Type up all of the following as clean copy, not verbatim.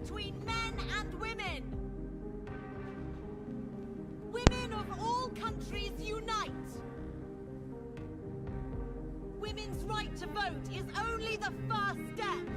between men and women. Women of all countries unite. Women's right to vote is only the first step.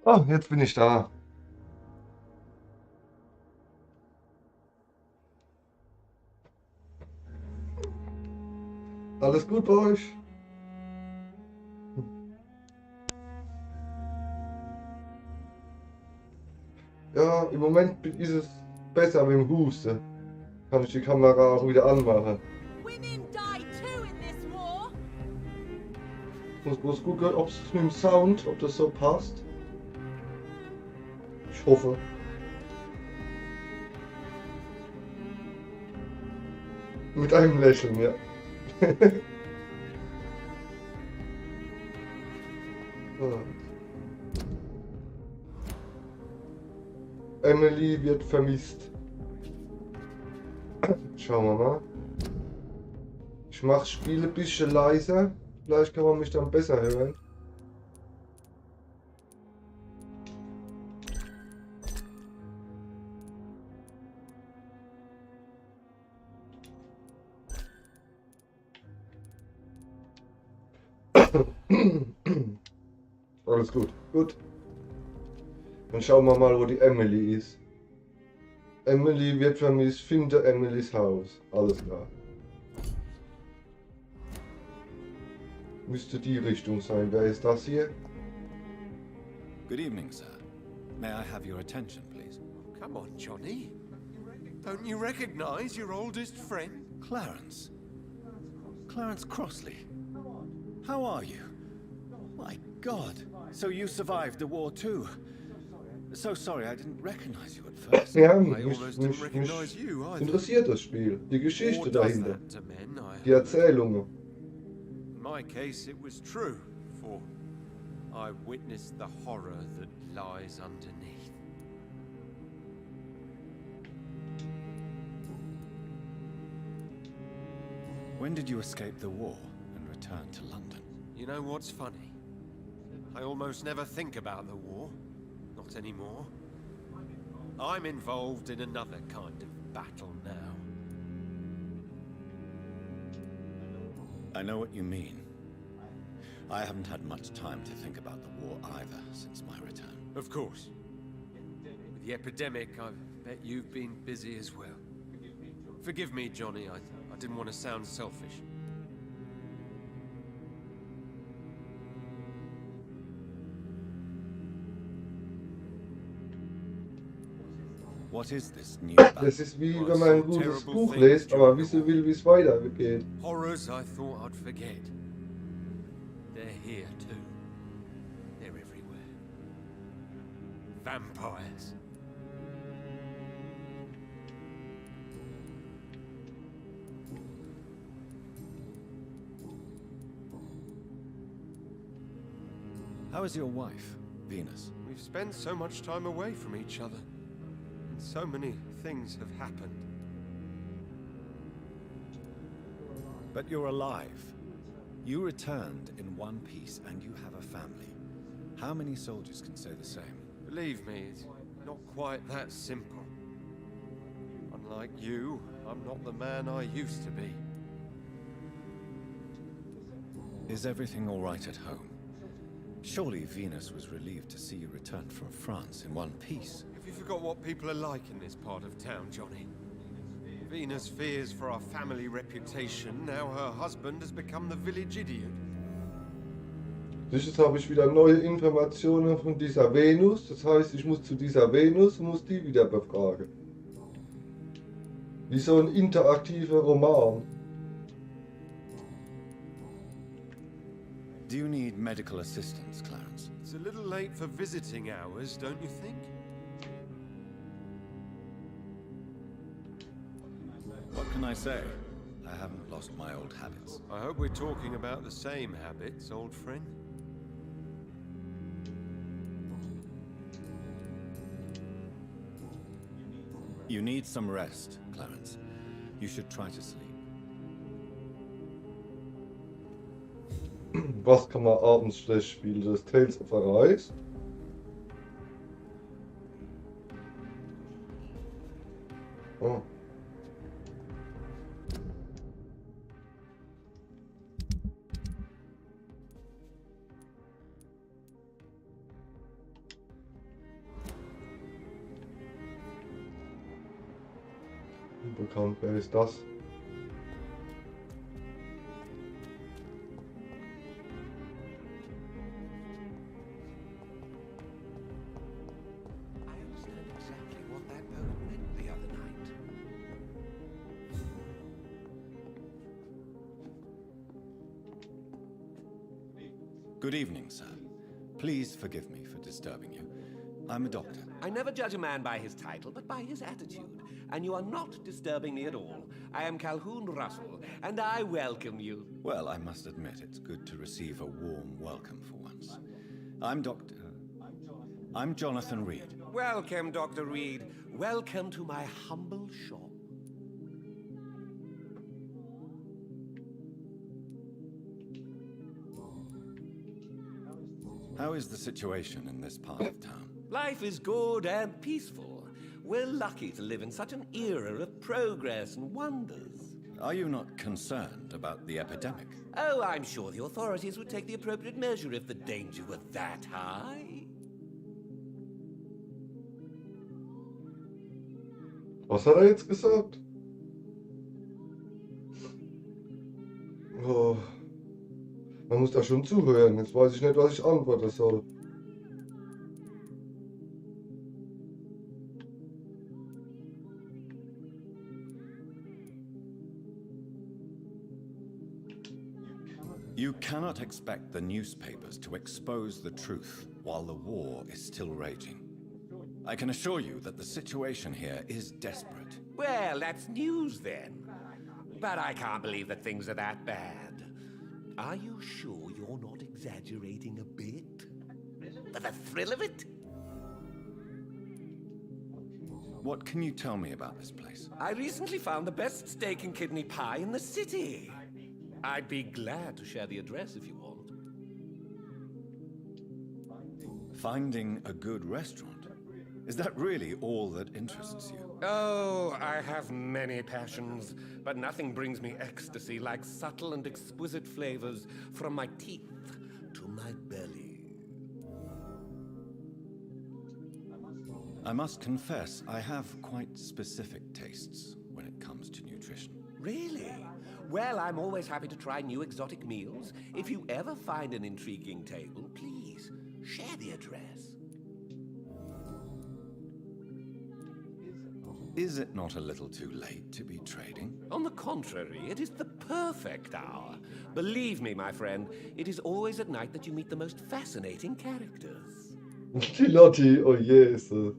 Oh, jetzt bin ich da. Alles gut bei euch? Ja, im Moment ist es besser mit dem Husten. Kann ich die Kamera auch wieder anmachen. Ich muss bloß gucken, ob es mit dem Sound, ob das so passt. Ich hoffe. Mit einem Lächeln, ja. Emily wird vermisst. Schauen wir mal. Ich mache das Spiel ein bisschen leiser. Vielleicht kann man mich dann besser hören. Alles gut, gut. Dann schauen wir mal, wo die Emily ist. Emily wird vermisst, finde Emilys Haus. Alles klar. Müsste die Richtung sein. Wer ist das hier? Good evening, sir. May I have your attention, please? Come on, Johnny. Don't you recognize your oldest friend? Clarence. Clarence Crossley. How are you? My God. So you survived the war too. So sorry, I didn't recognize you at first. Ja, I almost didn't recognize you either. interessiert das Spiel. Die Geschichte War does dahinter. that to men, Die Erzählungen. In my case, it was true, for I witnessed the horror that lies underneath. When did you escape the war and return to London? You know what's funny? I almost never think about the war. Not anymore. I'm involved in another kind of battle now. I know what you mean. I haven't had much time to think about the war either since my return. Of course. With the epidemic, I bet you've been busy as well. Forgive me, Johnny, I didn't want to sound selfish. What is this new battle? Das ist wie wenn man ein gutes Buch liest, aber wissen will, wie es weitergeht. Horrors I thought I'd forget. They're here too. They're everywhere. Vampires. How is your wife, Venus? We've spent so much time away from each other. And so many things have happened. But you're alive. You returned in one piece and you have a family. How many soldiers can say the same? Believe me, it's not quite that simple. Unlike you, I'm not the man I used to be. Is everything all right at home? Surely Venus was relieved to see you return from France in one piece. Have you forgot what people are like in this part of town, Johnny? Venus fears for our family reputation. Now her husband has become the village idiot. Jetzt habe ich wieder neue Informationen von dieser Venus. Das heißt, ich muss zu dieser Venus und muss die wieder befragen. Wie so ein interaktiver Roman. Do you need medical assistance, Clarence? It's a little late for visiting hours, don't you think? What can I say? I haven't lost my old habits. I hope we're talking about the same habits, old friend. You need some rest, Clarence. You should try to sleep. Was kann man abends schlecht spielen? Das Tales of Arise. Oh. Unbekannt, wer ist das? I understand exactly what that boat meant the other night. Good evening, sir. Please forgive me for disturbing you. I'm a doctor. I never judge a man by his title, but by his attitude. And you are not disturbing me at all. I am Calhoun Russell, and I welcome you. Well, I must admit it's good to receive a warm welcome for once. I'm Jonathan Reed. Welcome, Dr. Reed. Welcome to my humble shop. How is the situation in this part of town? Life is good and peaceful. We're lucky to live in such an era of progress and wonders. Are you not concerned about the epidemic? Oh, I'm sure the authorities would take the appropriate measure if the danger were that high. Was hat er jetzt gesagt? Oh. Man muss da schon zuhören. Jetzt weiß ich nicht, was ich antworten soll. You cannot expect the newspapers to expose the truth while the war is still raging. I can assure you that the situation here is desperate. Well, that's news then. But I can't believe that things are that bad. Are you sure you're not exaggerating a bit? For the thrill of it? What can you tell me about this place? I recently found the best steak and kidney pie in the city. I'd be glad to share the address if you want. Finding a good restaurant? Is that really all that interests you? Oh, I have many passions, but nothing brings me ecstasy like subtle and exquisite flavors from my teeth to my belly. I must confess, I have quite specific tastes when it comes to nutrition. Really? Well, I'm always happy to try new exotic meals. If you ever find an intriguing table, please share the address. Is it not a little too late to be trading? On the contrary, it is the perfect hour. Believe me, my friend, it is always at night that you meet the most fascinating characters. Die Lotti, oh Jesus.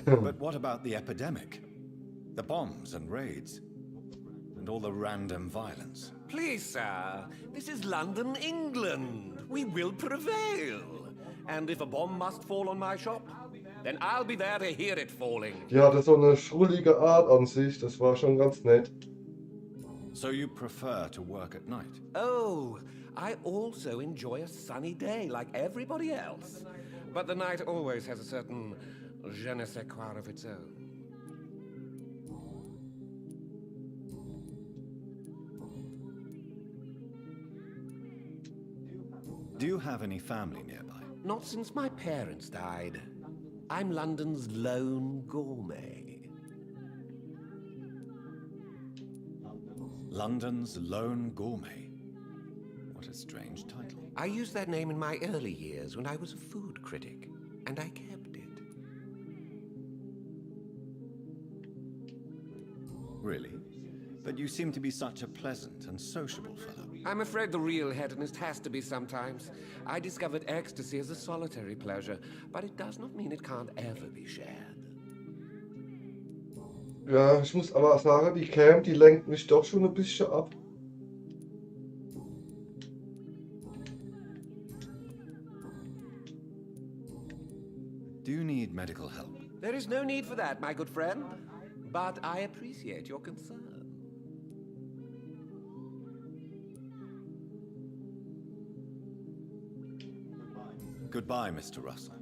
But what about the epidemic? The bombs and raids? And all the random violence? Please, sir, this is London, England. We will prevail. And if a bomb must fall on my shop, then I'll be there to hear it falling. Die hatte so eine schrullige Art an sich, das war schon ganz nett. So you prefer to work at night? Oh, I also enjoy a sunny day like everybody else. But the night always has a certain je ne sais quoi of its own. Do you have any family nearby? Not since my parents died. I'm London's lone gourmet. London's lone gourmet? What a strange title. I used that name in my early years when I was a food critic, and I kept it. Really? But you seem to be such a pleasant and sociable fellow. I'm afraid the real hedonist has to be sometimes. I discovered ecstasy as a solitary pleasure, but it does not mean it can't ever be shared. Ja, ich muss aber sagen, die Cam, die lenkt mich doch schon ein bisschen ab. Do you need medical help? There is no need for that, my good friend. But I appreciate your concern. Goodbye, Mr. Russell.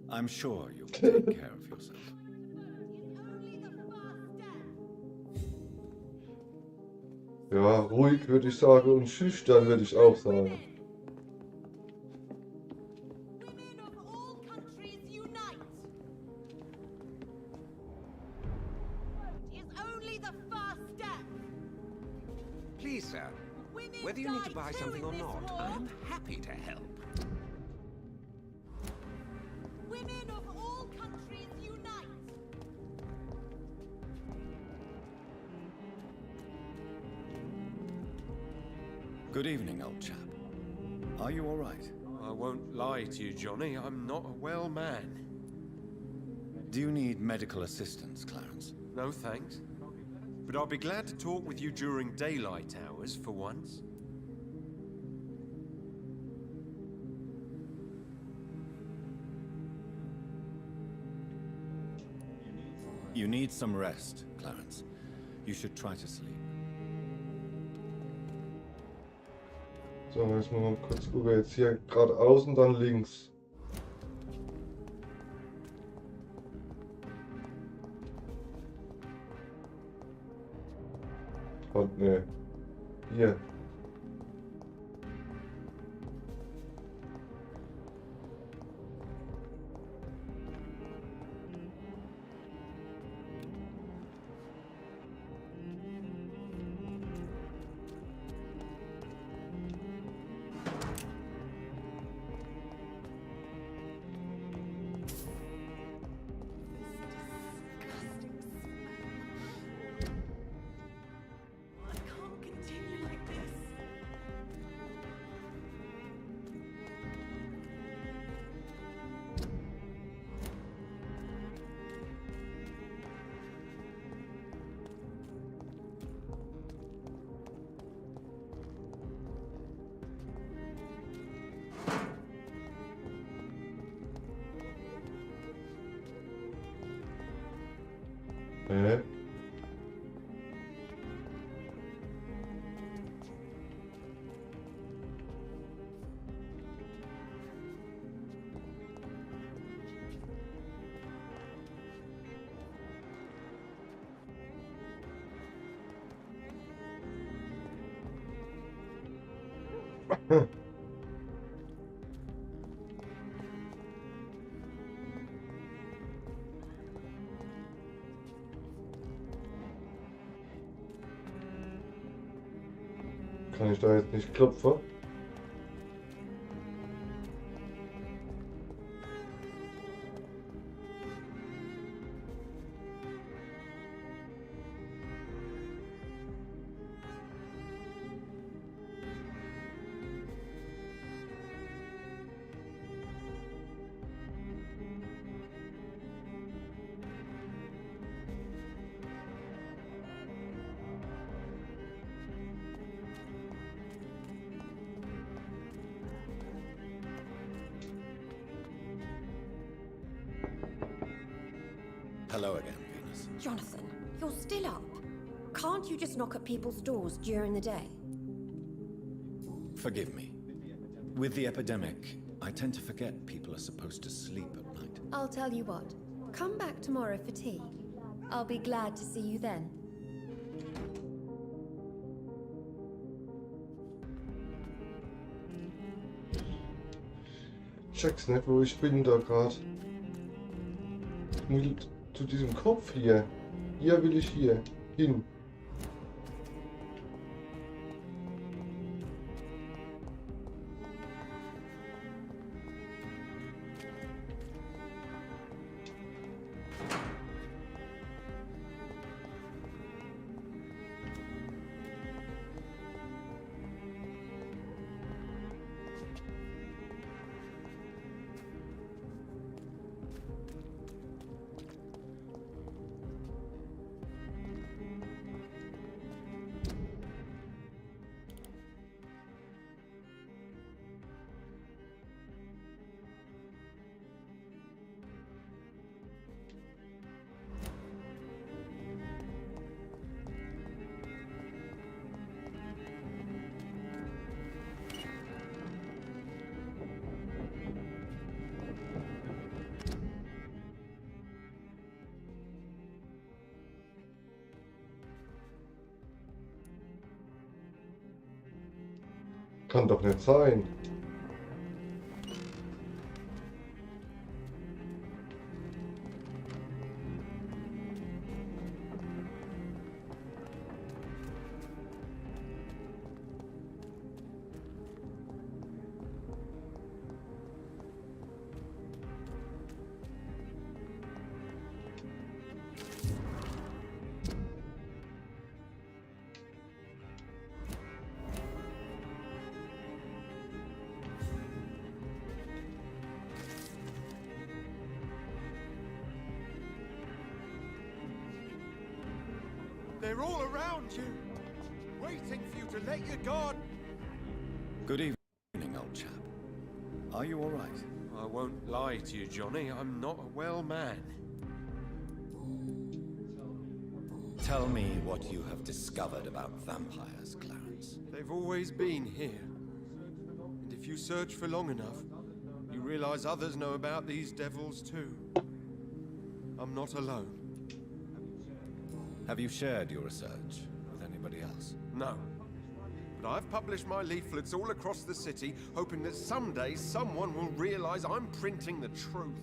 I'm sure you'll take care of yourself. Ja, ruhig würde ich sagen und schüchtern würde ich auch sagen. Women of all countries unite! Vote is only the first step. Please, sir, Women whether you need to die buy too something in or this not, war. I'm happy to help. Women of all countries unite! Good evening, old chap. Are you all right? I won't lie to you, Johnny. I'm not a well man. Do you need medical assistance, Clarence? No thanks. But I'll be glad to talk with you during daylight hours for once. You need some rest, Clarence. You should try to sleep. So, jetzt mal kurz gucken. Jetzt hier geradeaus und dann links. Und ne. Hier. I can't continue like this. Kann ich da jetzt nicht klopfen? Hello again, Venus. Jonathan, you're still up. Can't you just knock at people's doors during the day? Forgive me. With the epidemic, I tend to forget people are supposed to sleep at night. I'll tell you what. Come back tomorrow for tea. I'll be glad to see you then. Check's nicht, wo ich bin da gerade. Ich will zu diesem Kopf hier. Hier will ich hier hin. Kann doch nicht sein. They're all around you, waiting for you to let your guard. Good evening, old chap. Are you all right? I won't lie to you, Johnny. I'm not a well man. Tell me what you have discovered about vampires, Clarence. They've always been here. And if you search for long enough, you realize others know about these devils too. I'm not alone. Have you shared your research with anybody else? No. But I've published my leaflets all across the city, hoping that someday someone will realize I'm printing the truth.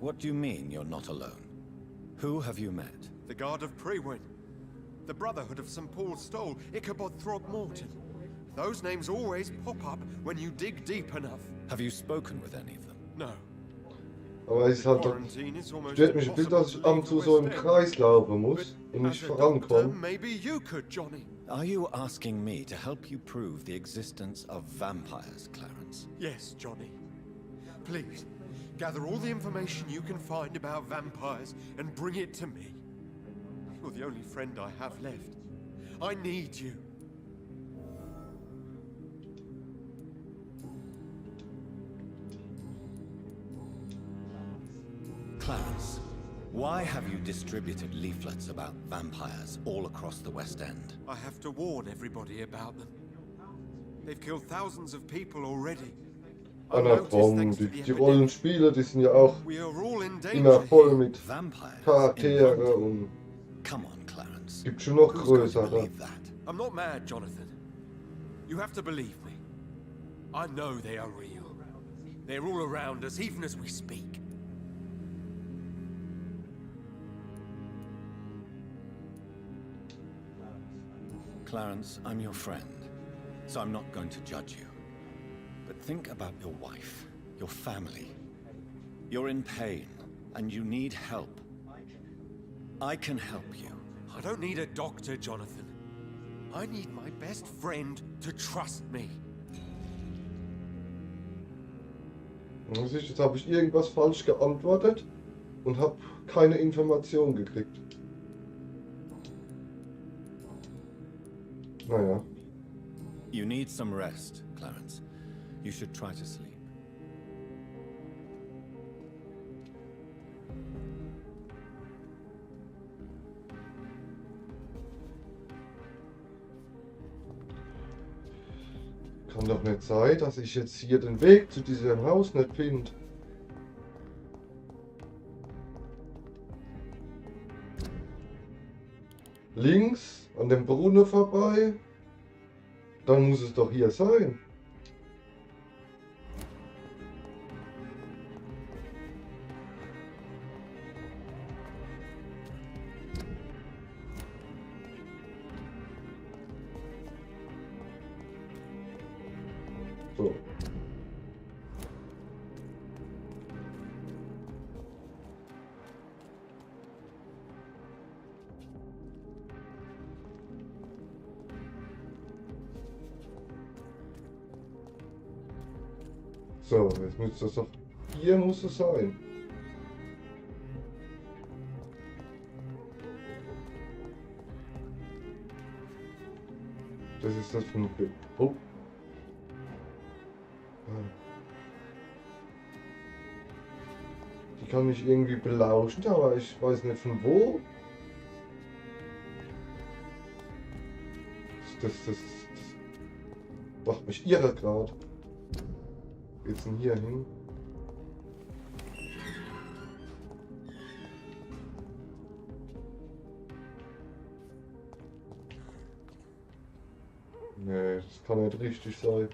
What do you mean you're not alone? Who have you met? The Guard of Prewin, the Brotherhood of St. Paul's Stole, Ichabod Throgmorton. Those names always pop up when you dig deep enough. Have you spoken with any of them? No. Aber es ist halt doch, stört mich ein bisschen, dass ich ab und zu so im Kreis laufen muss und nicht vorankomme. Maybe you could, Johnny. Are you asking me to help you prove the existence of vampires, Clarence? Yes, Johnny. Please, gather all the information you can find about vampires and bring it to me. You're the only friend I have left. I need you. Clarence, why have you distributed leaflets about vampires all across the West End? I have to warn everybody about them. They've killed thousands of people already. Na komm, die Rollenspiele, die sind ja auch We are all in immer danger voll here. mit Vampires? Charaktere und Come on, Clarence. gibt schon noch Who's going to größere. believe that? I'm not mad, Jonathan. You have to believe me. I know they are real. They're all around us, even as we speak. Clarence, I'm your friend, so I'm not going to judge you. But think about your wife, your family. You're in pain, and you need help. I can help you. I don't need a doctor, Jonathan. I need my best friend to trust me. Jetzt habe ich irgendwas falsch geantwortet und habe keine Information gekriegt. Naja. You need some rest, Clarence. You should try to sleep. Kann doch nicht sein, dass ich jetzt hier den Weg zu diesem Haus nicht finde. Links an dem Brunnen vorbei. Dann muss es doch hier sein. So. So, jetzt müsste das doch. Hier muss es sein. Das ist das von. Oh. Die kann mich irgendwie belauschen, aber ich weiß nicht von wo. Das macht mich irre gerade. Geht's denn hier hin? das kann nicht richtig sein.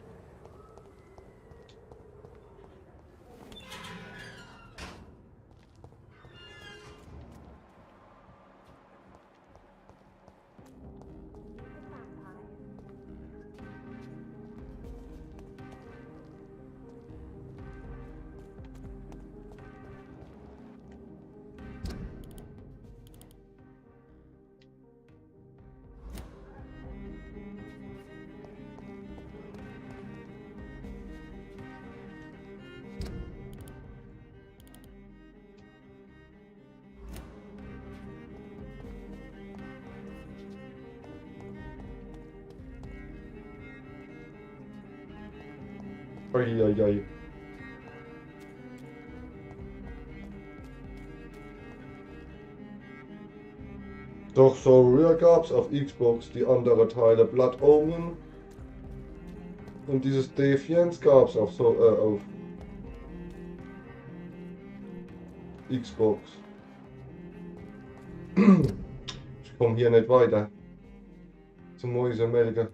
Eieiei. Doch so gab's auf Xbox die anderen Teile. Blood Omen und dieses Defiance gab's auf auf Xbox. Ich komme hier nicht weiter. Zum Mäusemelker.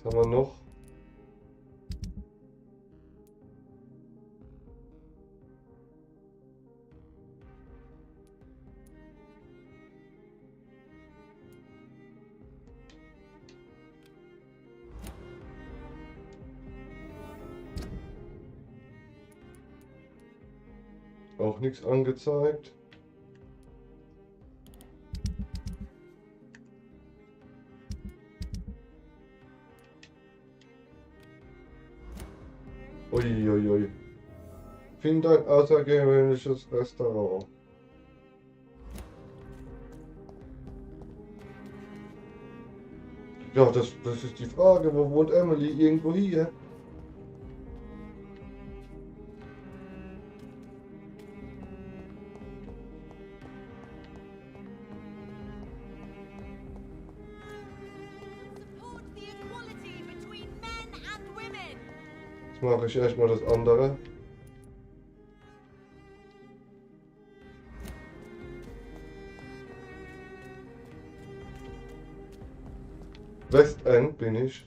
Was haben wir noch? Auch nichts angezeigt. Uiuiui. Finde ein außergewöhnliches Restaurant. Ja, das ist die Frage. Wo wohnt Emily? Irgendwo hier? Support the equality between men and women. Jetzt mache ich erstmal das andere. Westend bin ich.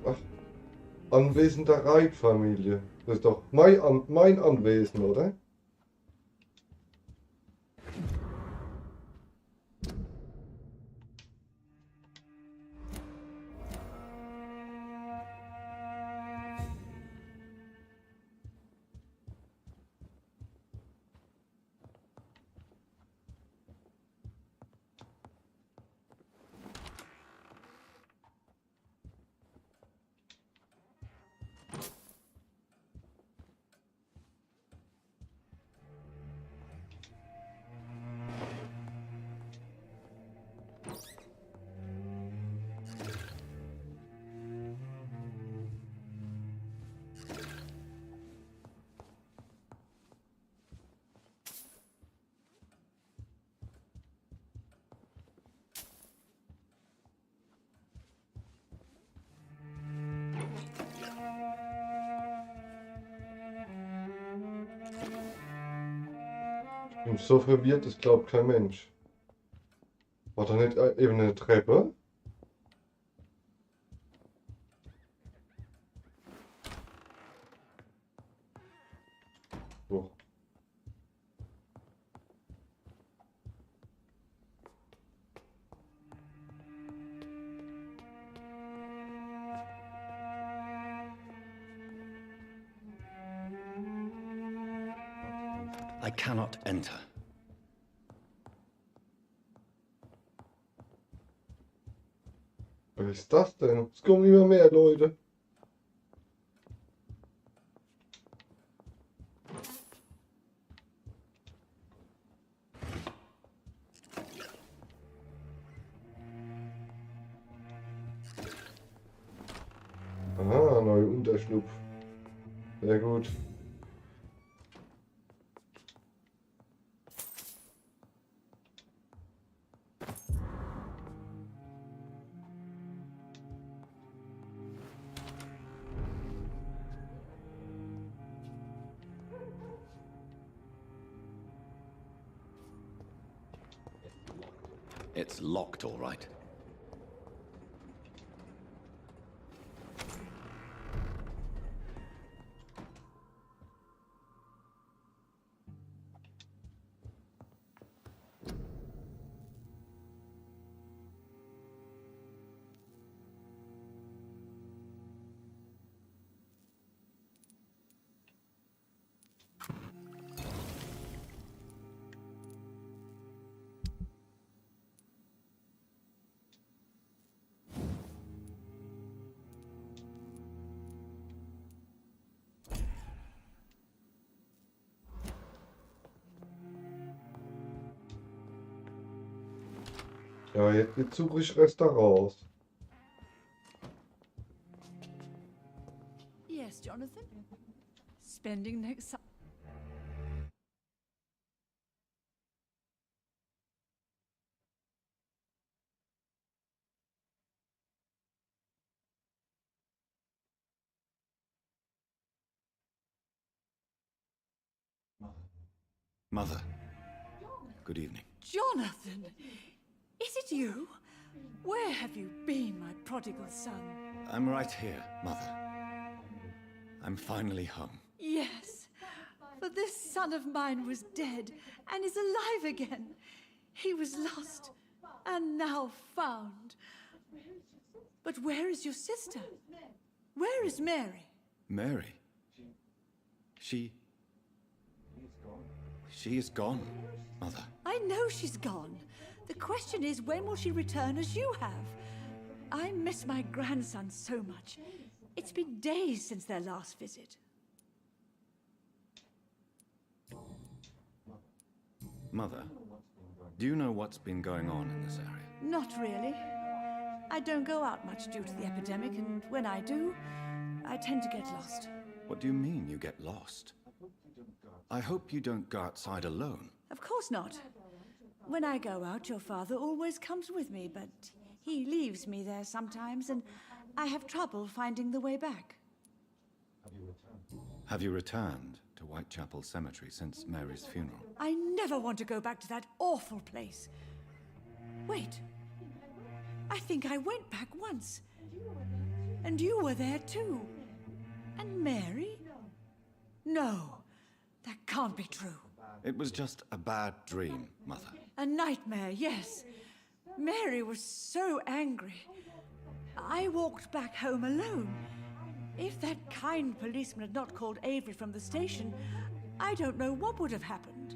Ach, Anwesen der Reitfamilie. Das ist doch mein Anwesen, oder? Ich bin so verwirrt, das glaubt kein Mensch. War da nicht eben eine Treppe? So. I cannot enter. Was ist das denn? Es kommen immer mehr Leute. Aha, neuer Unterschlupf. Sehr gut. It's locked, all right. Ja, jetzt suche ich Restaurants. Yes, Jonathan? Spending next summer. Mother, good evening. Jonathan! Is it you? Where have you been, my prodigal son? I'm right here, Mother. I'm finally home. Yes, for this son of mine was dead and is alive again. He was lost and now found. But where is your sister? Where is Mary? Mary? She is gone, Mother. I know she's gone. The question is, when will she return as you have? I miss my grandson so much. It's been days since their last visit. Mother, do you know what's been going on in this area? Not really. I don't go out much due to the epidemic, and when I do, I tend to get lost. What do you mean you get lost? I hope you don't go outside alone. Of course not. When I go out, your father always comes with me, but he leaves me there sometimes, and I have trouble finding the way back. Have you returned to Whitechapel Cemetery since Mary's funeral? I never want to go back to that awful place. Wait. I think I went back once. And you were there too. And Mary? No, that can't be true. It was just a bad dream, Mother. A nightmare, yes. Mary was so angry. I walked back home alone. If that kind policeman had not called Avery from the station, I don't know what would have happened.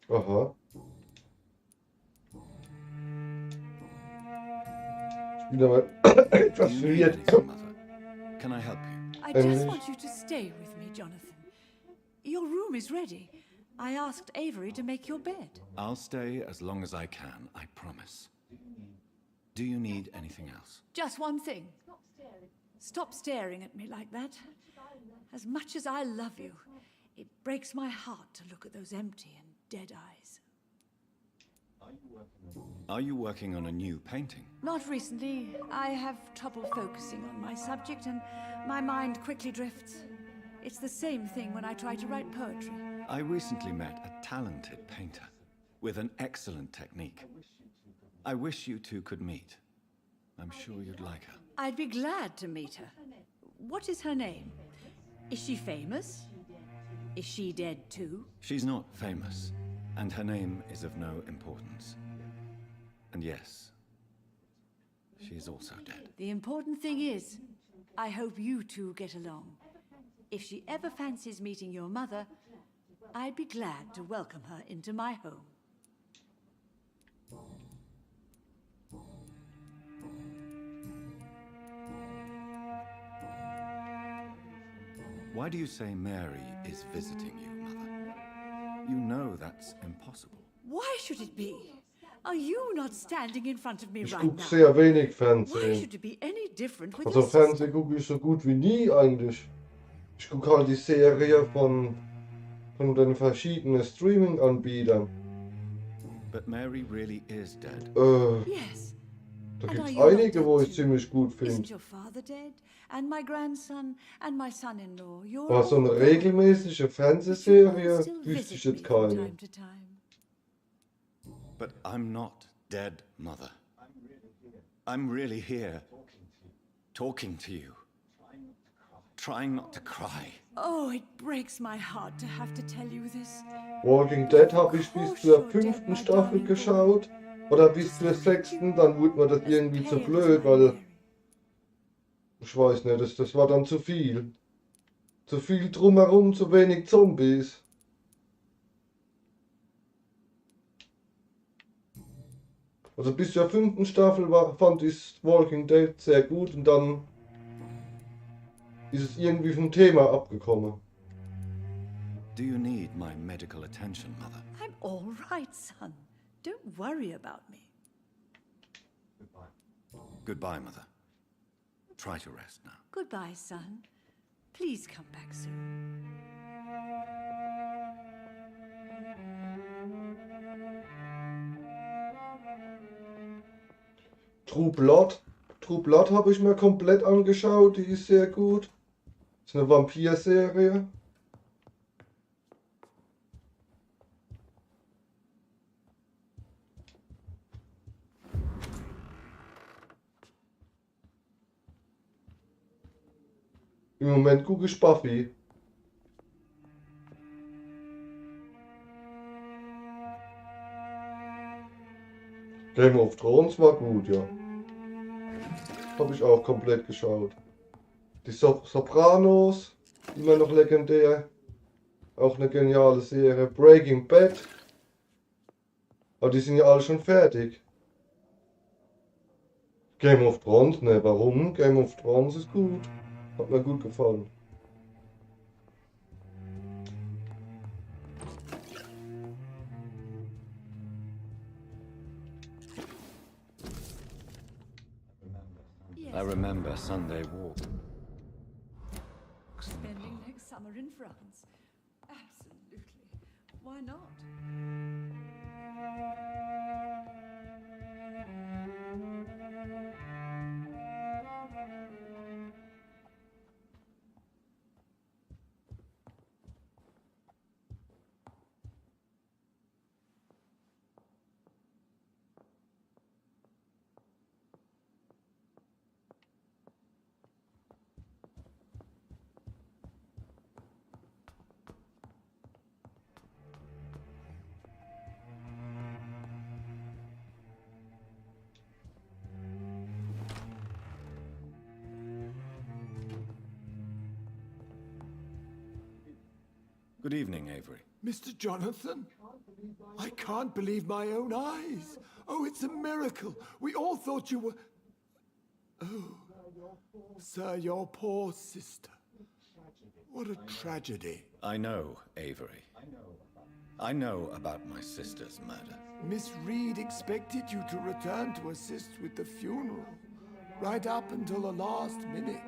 Aha. Ich bin aber etwas Do you need verwirrt. anything, Mother? Can I help you? I just want you to stay with me, Jonathan. Your room is ready. I asked Avery to make your bed. I'll stay as long as I can, I promise. Do you need anything else? Just one thing. Stop staring at me like that. As much as I love you, it breaks my heart to look at those empty and dead eyes. Are you working on a new painting? Not recently. I have trouble focusing on my subject and my mind quickly drifts. It's the same thing when I try to write poetry. I recently met a talented painter with an excellent technique. I wish you two could meet. I'm sure you'd like her. I'd be glad to meet her. What is her name? Is she famous? Is she dead too? She's not famous, and her name is of no importance. And yes, she is also dead. The important thing is, I hope you two get along. If she ever fancies meeting your mother, I'd be glad to welcome her into my home. Why do you say Mary is visiting you, Mother? You know that's impossible. Why should it be? Are you not standing in front of me Ich right gucke now? sehr wenig Why Fernsehen. should it be any different with Also your sister? Fernsehen gucke ich so gut wie nie eigentlich. Ich gucke halt die Serie von den verschiedenen Streaming-Anbietern. But Mary really is dead. Yes. Da And gibt's are you not einige, dead wo ich too? ziemlich gut Isn't finde. your father dead? And my grandson and my son-in-law. You're Aber so all eine gone. regelmäßige But you all Fernsehserie still wüsste ich visit jetzt me from keine. time to time. But I'm not dead, Mother. I'm really here. Talking to you. Trying not to cry. Oh, it breaks my heart to have to tell you this. Walking Dead habe ich bis zur 5. Staffel geschaut. Oder bis zur 6. Dann wurde mir das irgendwie zu blöd, weil ich weiß nicht, das war dann zu viel. Zu viel drumherum, zu wenig Zombies. Also bis zur 5. Staffel fand ich Walking Dead sehr gut und dann ist es irgendwie vom Thema abgekommen. Do you need my medical attention, Mother? I'm all right, son. Don't worry about me. Goodbye, Mother. Try to rest now. Goodbye, son. Please come back soon. True Blood habe ich mir komplett angeschaut, die ist sehr gut. Das ist eine Vampir-Serie. Im Moment gucke ich Buffy. Game of Thrones war gut, ja. Habe ich auch komplett geschaut. Die Sopranos, immer noch legendär. Auch eine geniale Serie. Breaking Bad. Aber die sind ja alle schon fertig. Game of Thrones, ne, warum? Game of Thrones ist gut. Hat mir gut gefallen. I remember Sunday walk. Spending next summer in France. Absolutely. Why not? Good evening, Avery. Mr. Jonathan? I can't believe my own eyes. Oh, it's a miracle. We all thought you were... Oh, sir, your poor sister. What a tragedy. I know, Avery. I know about my sister's murder. Miss Reed expected you to return to assist with the funeral, right up until the last minute.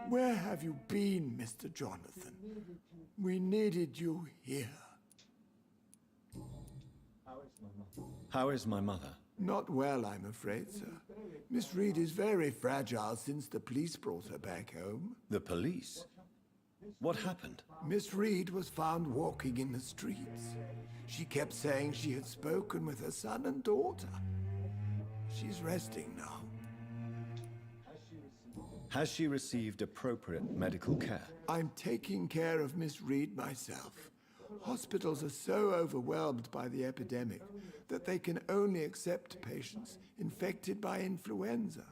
Where have you been, Mr. Jonathan? We needed you here. How is my mother? Not well, I'm afraid, sir. Miss Reed is very fragile since the police brought her back home. The police? What happened? Miss Reed was found walking in the streets. She kept saying she had spoken with her son and daughter. She's resting now. Has she received appropriate medical care? I'm taking care of Miss Reed myself. Hospitals are so overwhelmed by the epidemic that they can only accept patients infected by influenza.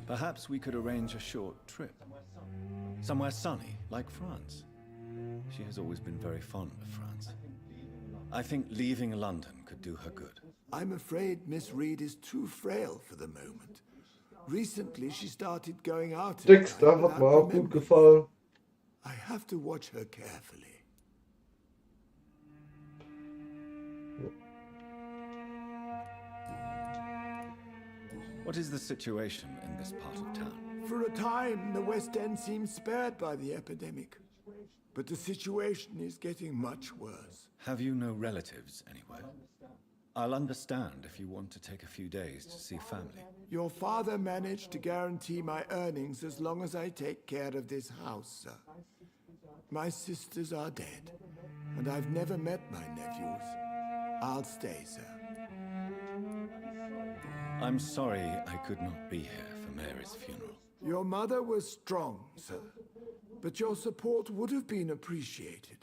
Perhaps we could arrange a short trip. Somewhere sunny, like France. She has always been very fond of France. I think leaving London could do her good. I'm afraid Miss Reed is too frail for the moment. Recently, she started going out. Dexter hat mir auch gut gefallen. I have to watch her carefully. What is the situation in this part of town? For a time, the West End seemed spared by the epidemic. but the situation is getting much worse. Have you no relatives anywhere? I'll understand if you want to take a few days to see family. Your father managed to guarantee my earnings as long as I take care of this house, sir. My sisters are dead, and I've never met my nephews. I'll stay, sir. I'm sorry I could not be here for Mary's funeral. Your mother was strong, sir, but your support would have been appreciated.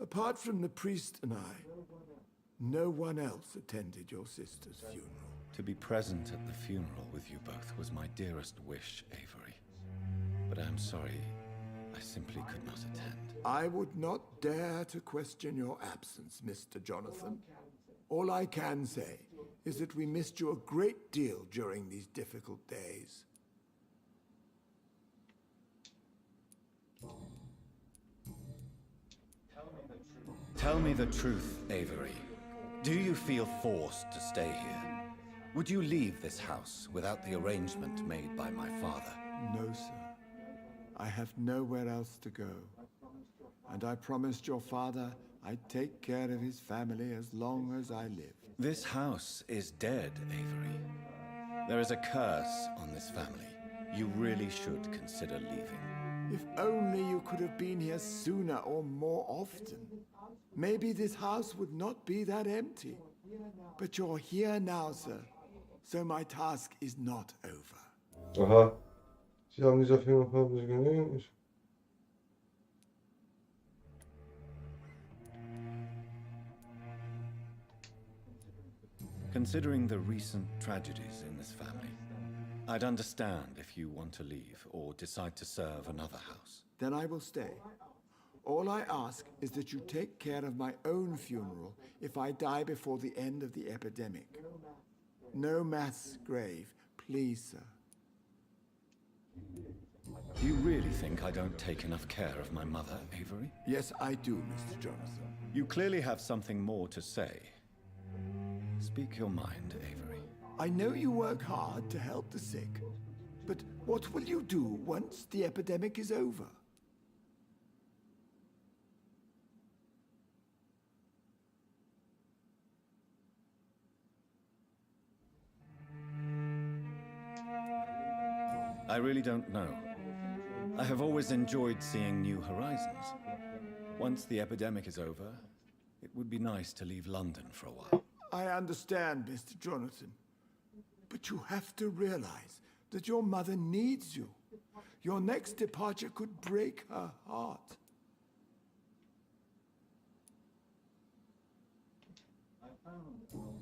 Apart from the priest and I, no one else attended your sister's funeral. To be present at the funeral with you both was my dearest wish, Avery. But I'm sorry, I simply could not attend. I would not dare to question your absence, Mr. Jonathan. All I can say is that we missed you a great deal during these difficult days. Tell me the truth, Avery. Do you feel forced to stay here? Would you leave this house without the arrangement made by my father? No, sir. I have nowhere else to go. And I promised your father I'd take care of his family as long as I live. This house is dead, Avery. There is a curse on this family. You really should consider leaving. If only you could have been here sooner or more often. Maybe this house would not be that empty. But you're here now, sir. So my task is not over. Aha. Sie haben dieser Film haben Sie gesehen? Considering the recent tragedies in this family, I'd understand if you want to leave or decide to serve another house. Then I will stay. All I ask is that you take care of my own funeral if I die before the end of the epidemic. No mass grave, please, sir. Do you really think I don't take enough care of my mother, Avery? Yes, I do, Mr. Jonathan. You clearly have something more to say. Speak your mind, Avery. I know you work hard to help the sick, but what will you do once the epidemic is over? I really don't know. I have always enjoyed seeing new horizons. Once the epidemic is over, it would be nice to leave London for a while. I understand, Mr. Jonathan. But you have to realize that your mother needs you. Your next departure could break her heart.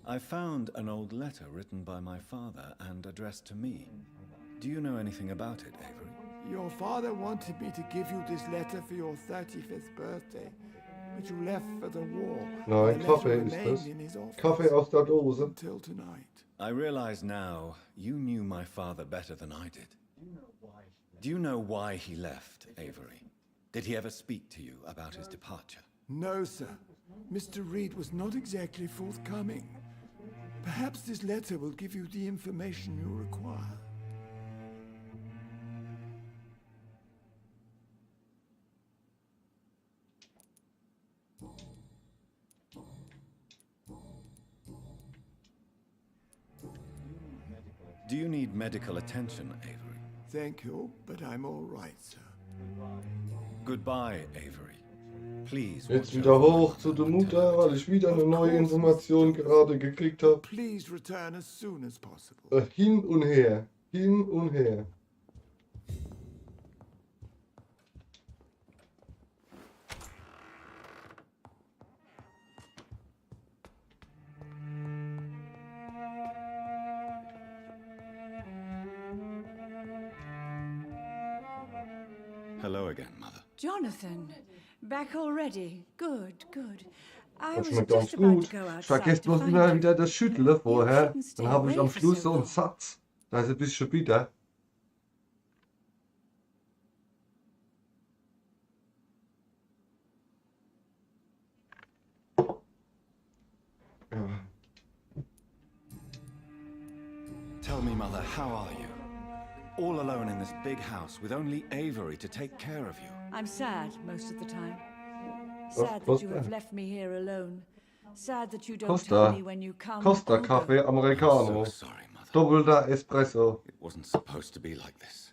I found an old letter written by my father and addressed to me. Do you know anything about it, Avery? Your father wanted me to give you this letter for your 35th birthday, but you left for the war. Nein, The Kaffee letter ist remained das. in his office Kaffee aus der Dose. until tonight. I realize now you knew my father better than I did. Do you know why he left, Avery? Did he ever speak to you about his departure? No, sir. Mr. Reed was not exactly forthcoming. Perhaps this letter will give you the information you require. Do you need medical attention, Avery? Thank you, but I'm all right, sir. Goodbye, Avery. Please Jetzt watch wieder over hoch my zu der mother Mutter, until I weil ich wieder eine neue Information gerade gekriegt habe. Please return as soon as possible. Hin und her. Hin und her. Hello again, Mother. Jonathan, back already. Good, good. I Das was schmeckt just ganz about gut. to go Ich outside vergesse to bloß find immer you. wieder das Schütteln vorher. shouldn't stay Dann habe ich am away for Schluss so so einen long. Satz. Da ist ein bisschen bitter. Ja. Tell me, Mother, how are you? All alone in this big house with only Avery to take care of you. I'm sad most of the time. Sad that you have left me here alone. Sad that you don't tell me when you come. Costa or Kaffee go. Americano. I'm so sorry, Mother. Doppelter Espresso. It wasn't supposed to be like this.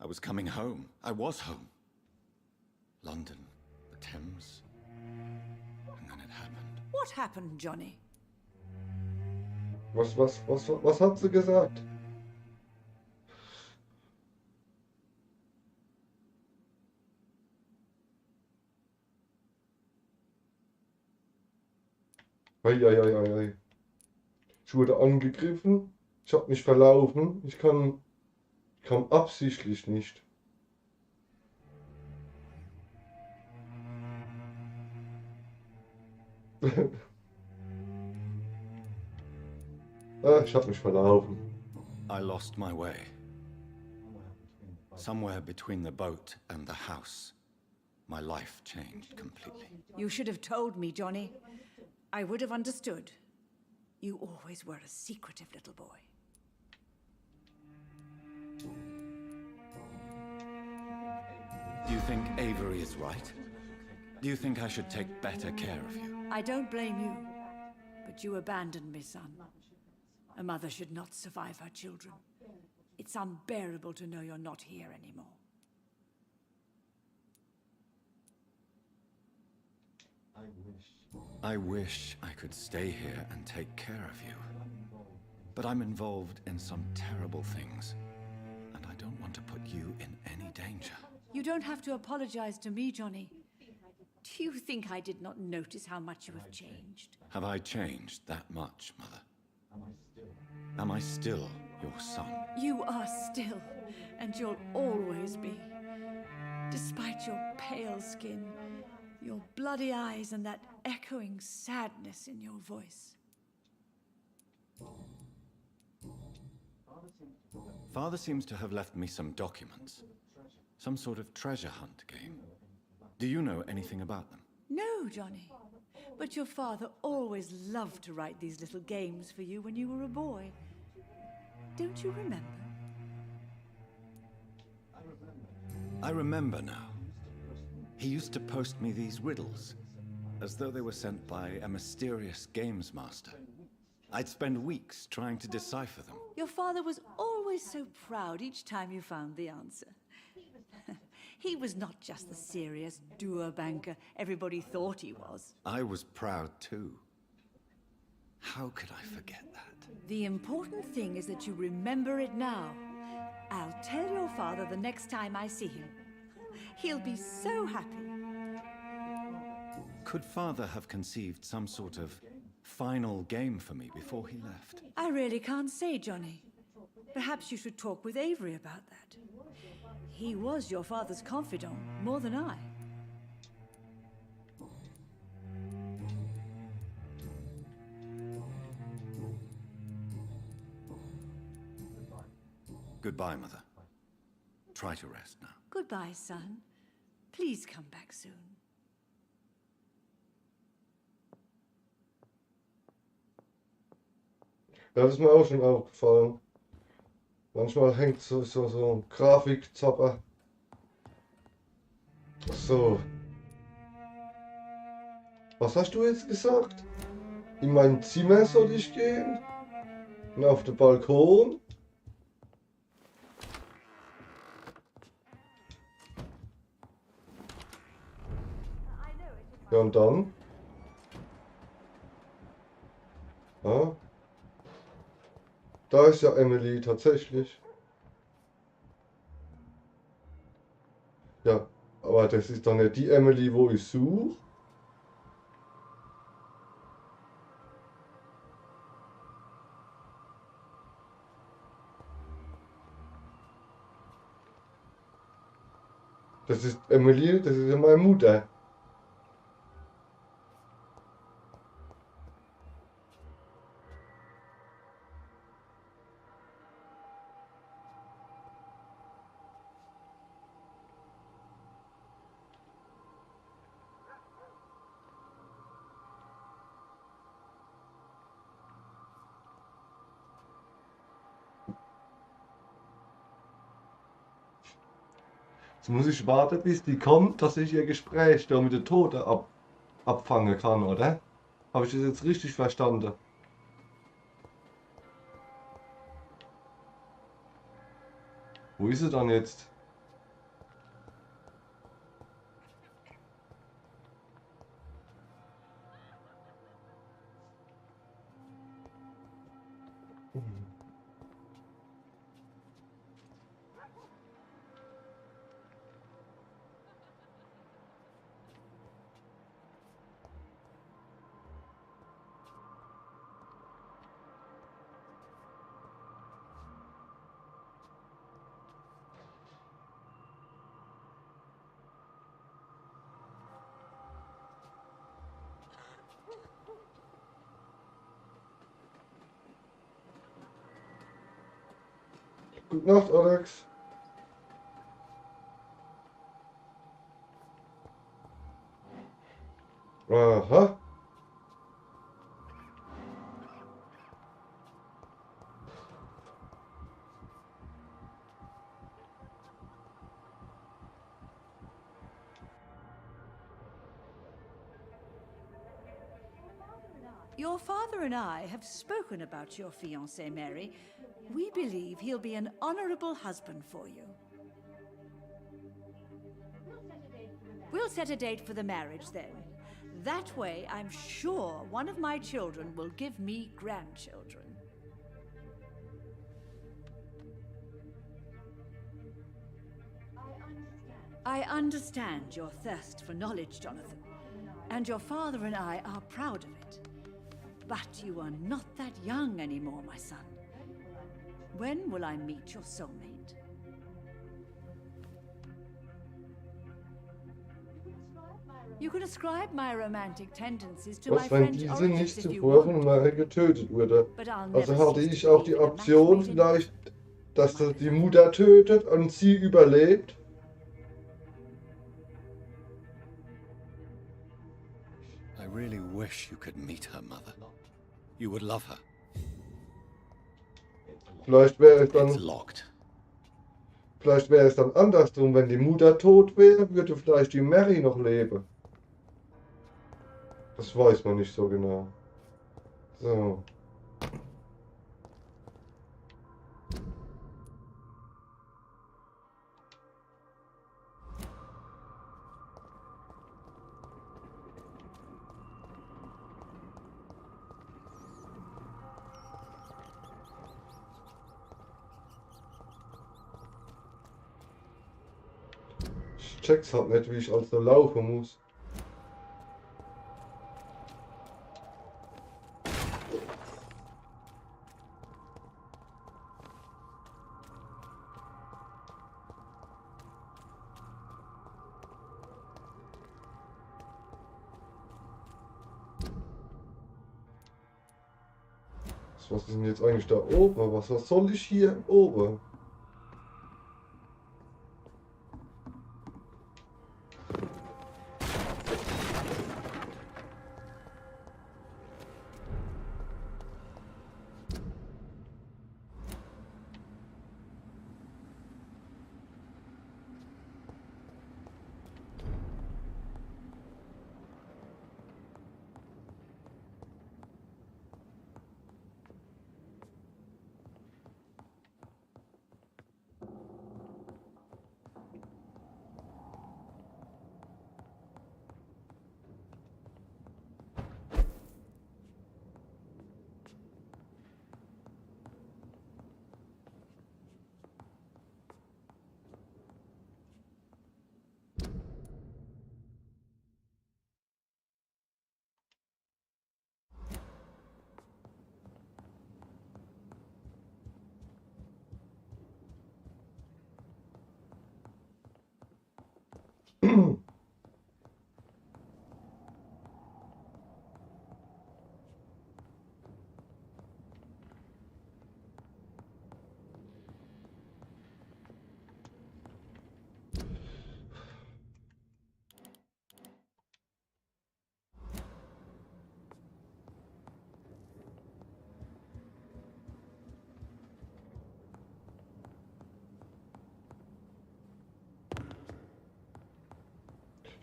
I was coming home. I was home. London, the Thames, and then it happened. What happened, Johnny? Was hat sie gesagt? Ei. Ich wurde angegriffen. Ich habe mich verlaufen. Ich kam absichtlich nicht. Ich habe mich verlaufen. I lost my way. Somewhere between the boat and the house, my life changed completely. You should have told me, Johnny. I would have understood. You always were a secretive little boy. Do you think Avery is right? Do you think I should take better care of you? I don't blame you, but you abandoned me, son. A mother should not survive her children. It's unbearable to know you're not here anymore. I wish I could stay here and take care of you. But I'm involved in some terrible things, and I don't want to put you in any danger. You don't have to apologize to me, Johnny. Do you think I did not notice how much you have changed? Have I changed that much, Mother? Am I still your son? You are still, and you'll always be. Despite your pale skin, your bloody eyes, and that echoing sadness in your voice. Father seems to have left me some documents. Some sort of treasure hunt game. Do you know anything about them? No, Johnny. But your father always loved to write these little games for you when you were a boy. Don't you remember? I remember now. He used to post me these riddles, as though they were sent by a mysterious games master. I'd spend weeks trying to decipher them. Your father was always so proud each time you found the answer. He was not just the serious doer banker everybody thought he was. I was proud too. How could I forget that? The important thing is that you remember it now. I'll tell your father the next time I see him. He'll be so happy. Could Father have conceived some sort of final game for me before he left? I really can't say, Johnny. Perhaps you should talk with Avery about that. He was your father's confidant, more than I. Goodbye, Mother. Try to rest now. Goodbye, son. Please come back soon. Ja, das ist mir auch schon aufgefallen. Manchmal hängt so ein Grafikzapper. So. Was hast du jetzt gesagt? In mein Zimmer soll ich gehen? Und auf den Balkon? Ja, und dann? Ah. Da ist ja Emily tatsächlich. Ja, aber das ist doch nicht die Emily, wo ich suche. Das ist Emily, das ist ja meine Mutter. Jetzt muss ich warten, bis die kommt, dass ich ihr Gespräch da mit der Tote abfangen kann, oder? Habe ich das jetzt richtig verstanden? Wo ist sie dann jetzt? Gute Nacht, Alex. Aha. Your father and I have spoken about your fiancé, Mary. We believe he'll be an honorable husband for you. We'll set a date for the marriage then. That way, I'm sure one of my children will give me grandchildren. I understand your thirst for knowledge, Jonathan, and your father and I are proud of it. But you are not that young anymore, my son. When will I meet your soulmate? You can ascribe my romantic tendencies to my Was, wenn French diese origins nicht if you zuvor want. von Mary getötet wurde? But I'll Also never hatte cease ich to auch die believe in a match Option made in vielleicht, dass er die Mutter tötet und sie überlebt? I really wish you could meet her, Mother. You would love her. Vielleicht wäre es It's dann, locked. vielleicht wäre es dann andersrum. Wenn die Mutter tot wäre, würde vielleicht die Mary noch leben. Das weiß man nicht so genau. So. Ich check's halt nicht, wie ich also laufen muss. Was ist denn jetzt eigentlich da oben? Was soll ich hier oben?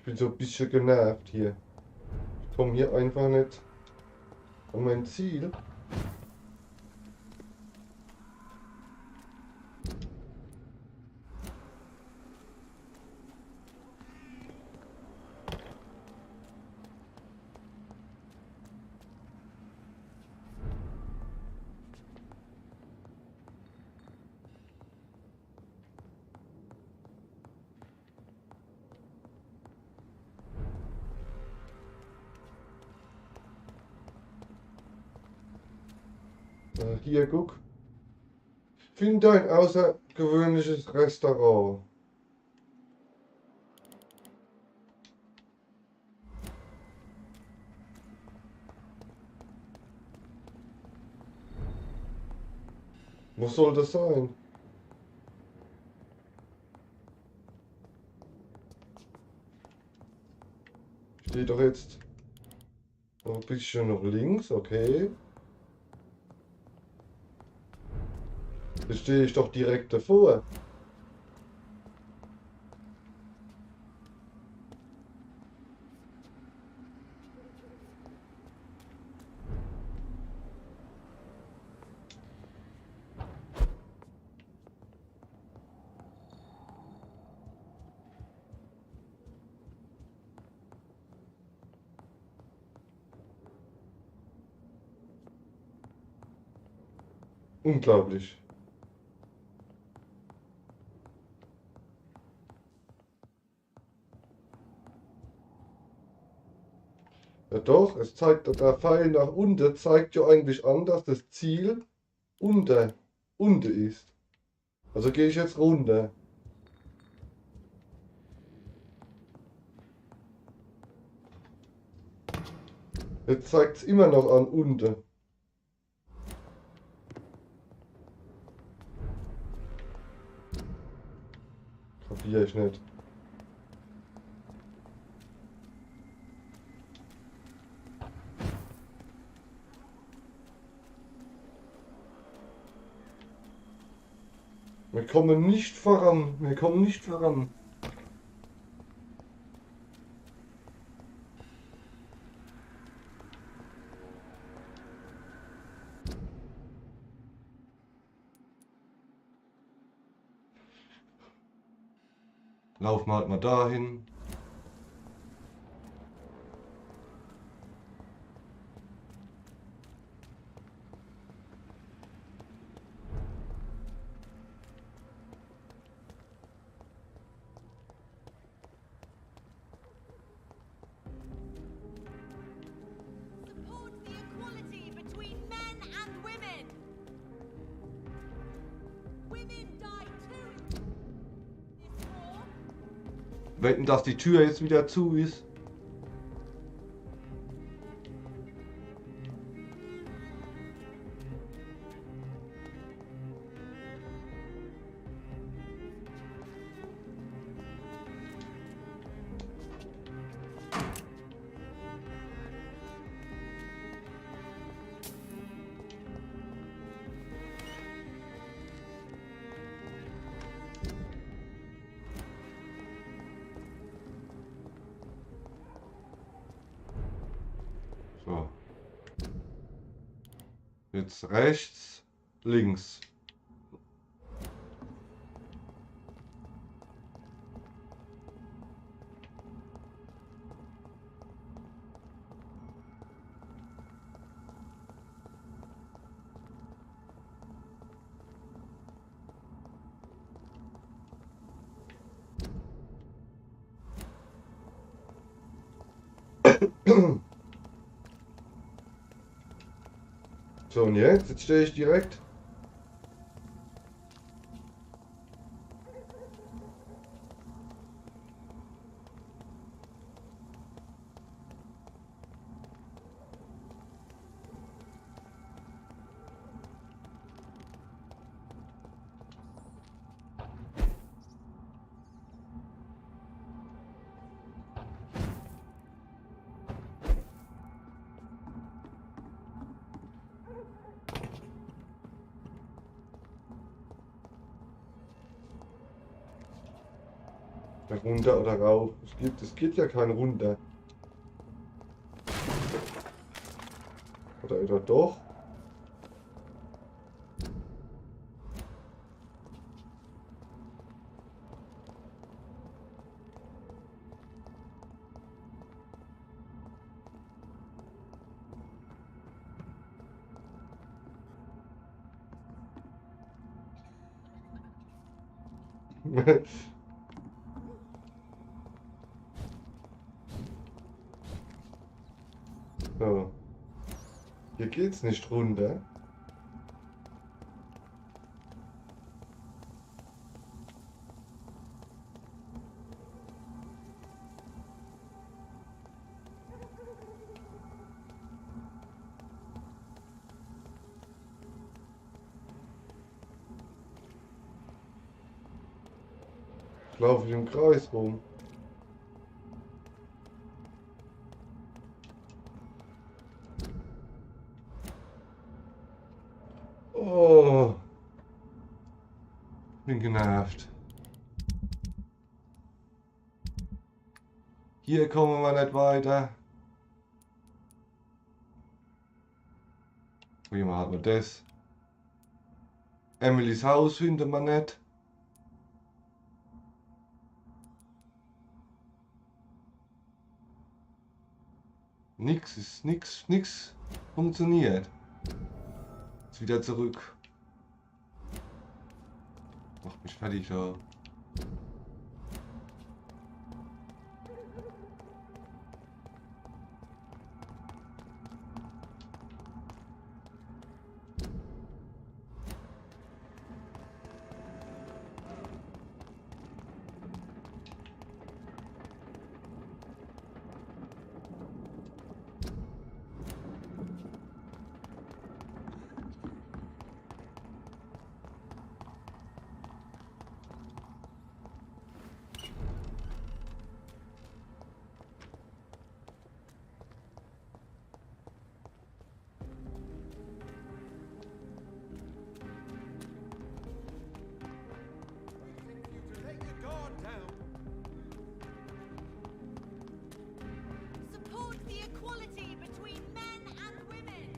bin so ein bisschen genervt hier. Ich komme hier einfach nicht an mein Ziel. Hier, guck. Finde ein außergewöhnliches Restaurant. Wo soll das sein? Steht doch jetzt noch ein bisschen noch links, okay. Jetzt stehe ich doch direkt davor. Unglaublich. Ja doch, es zeigt, der Pfeil nach unten zeigt ja eigentlich an, dass das Ziel unten ist. Also gehe ich jetzt runter. Jetzt zeigt es immer noch an unten. Kapiere ich nicht. Wir kommen nicht voran. Wir kommen nicht voran. Laufen wir halt mal dahin. Support the equality between men and women. Women die too in this war. Wetten, dass die Tür jetzt wieder zu ist. So. Jetzt rechts, links. So, und jetzt stehe ich direkt. Runter oder rauf. Es geht ja kein runter. Oder doch? So. Hier geht's nicht runter. Laufe ich im Kreis rum. Oh, bin genervt. Hier kommen wir nicht weiter. Wie machen wir das? Emilys Haus findet man nicht. Nix funktioniert. Jetzt wieder zurück. Macht mich fertig, ja. Let your guard down. Support the equality between men and women.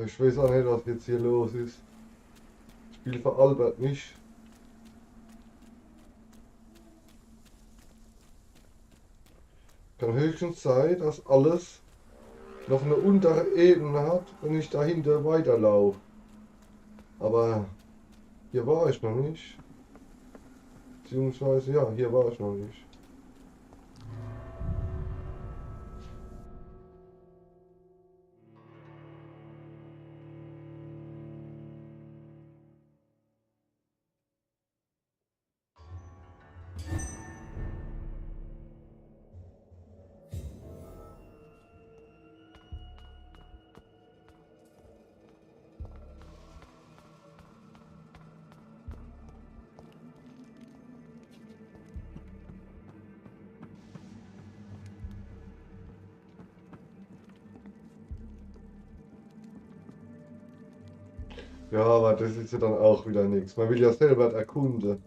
Ich weiß auch nicht, was jetzt hier los ist. Das Spiel veralbert mich. Kann höchstens sein, dass alles noch eine untere Ebene hat, wenn ich dahinter weiterlaufe. Aber hier war ich noch nicht. Beziehungsweise, ja, hier war ich noch nicht. Ja, aber das ist ja dann auch wieder nichts. Man will ja selber erkunden.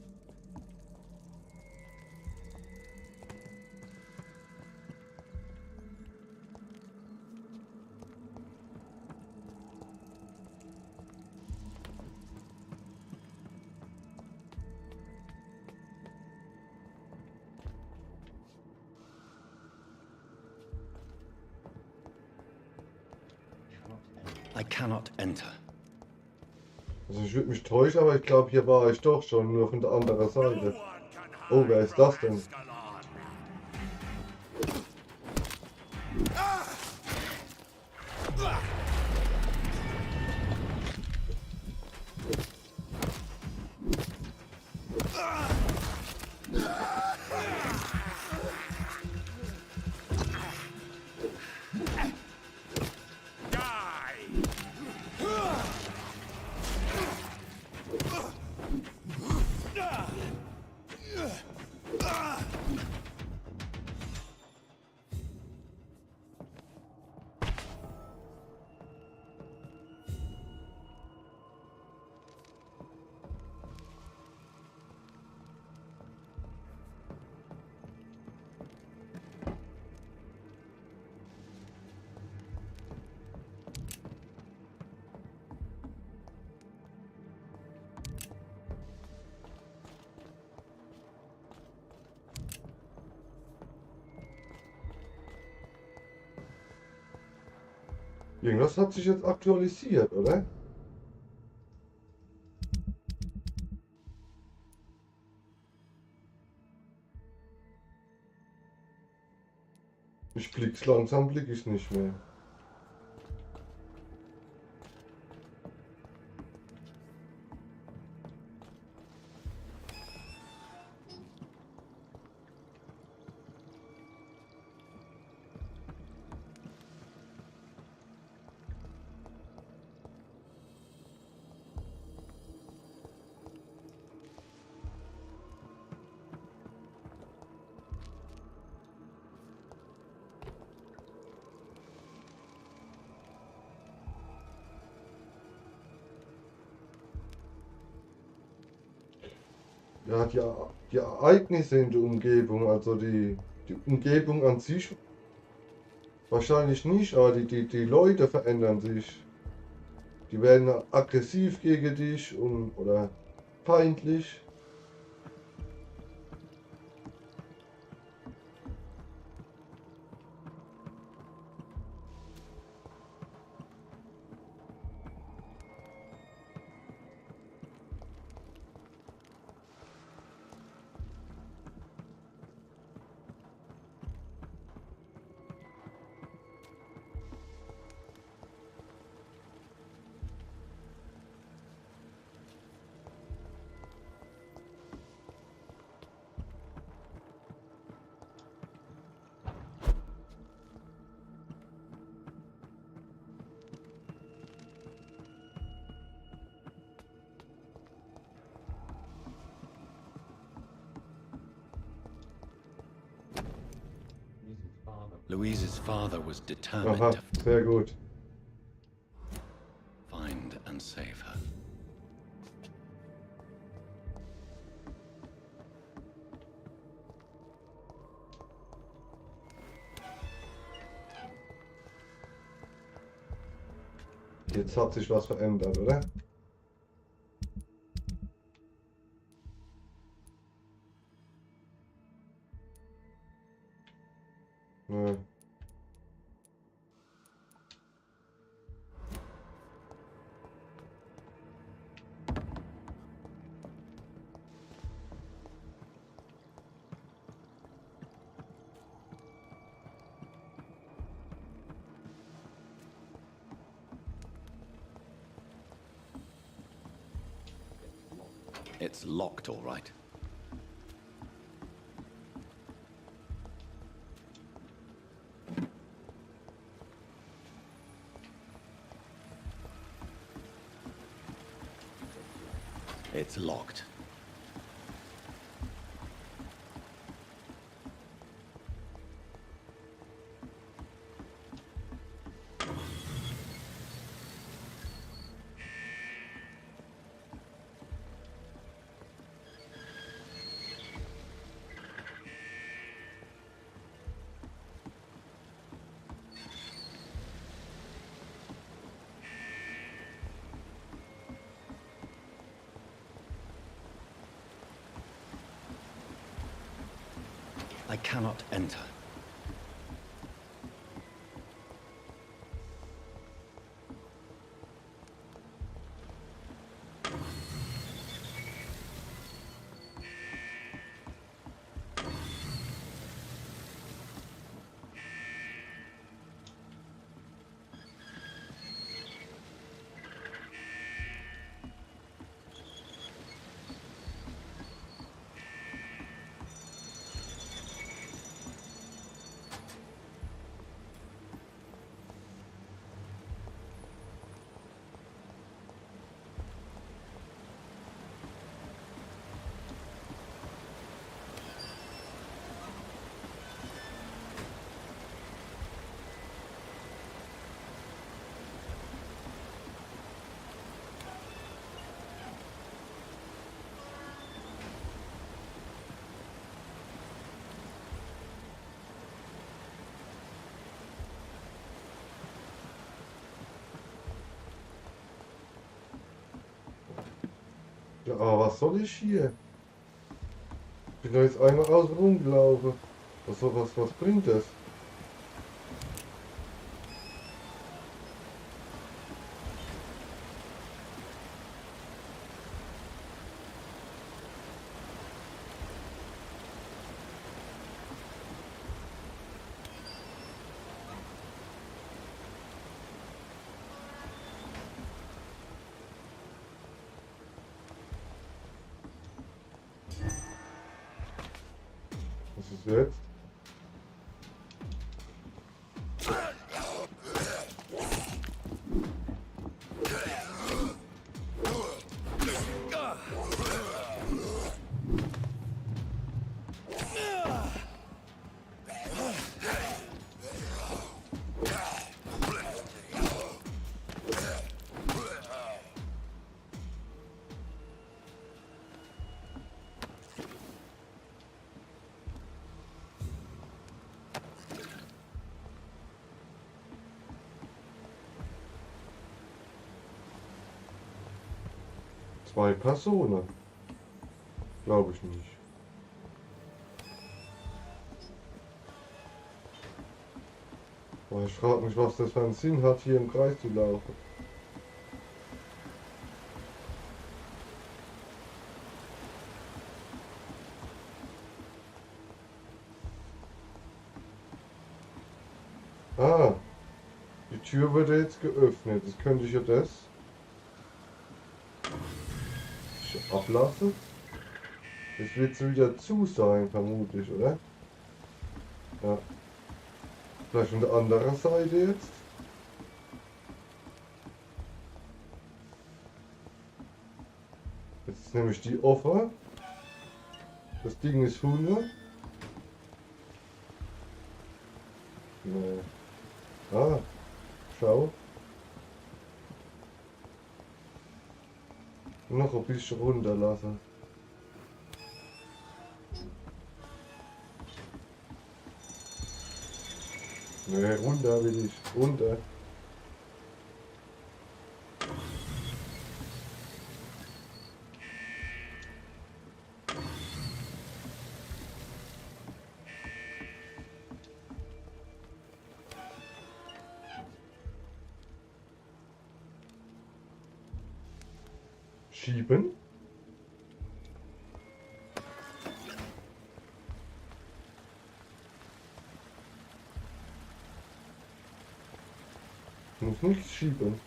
I cannot enter. Also ich würde mich täuschen, aber ich glaube, hier war ich doch schon, nur von der anderen Seite. Oh, wer ist das denn? Irgendwas hat sich jetzt aktualisiert, oder? Ich blick's langsam, blick ich nicht mehr. Ja, die Ereignisse in der Umgebung, also die Umgebung an sich wahrscheinlich nicht, aber die Leute verändern sich. Die werden aggressiv gegen dich oder feindlich. Louise's father was determined Aha, to sehr gut. find and save her. Jetzt hat sich was verändert, oder? Ja. It's locked, all right. It's locked. I cannot enter. Ja, aber was soll ich hier? Ich bin da jetzt einmal außen rumgelaufen. Was bringt das? Was ist jetzt? Zwei Personen. Glaube ich nicht. Aber ich frage mich, was das für einen Sinn hat, hier im Kreis zu laufen. Ah, die Tür wurde jetzt geöffnet. Das könnte ich ja das ablassen. Jetzt wird es wieder zu sein, vermutlich, oder? Ja. Vielleicht von der anderen Seite jetzt. Jetzt ist nämlich die offen. Das Ding ist 100. Nee. Ah, schau. Noch ein bisschen runterlassen. Nee, runter will ich. Runter. Schieben. Muss nichts schieben.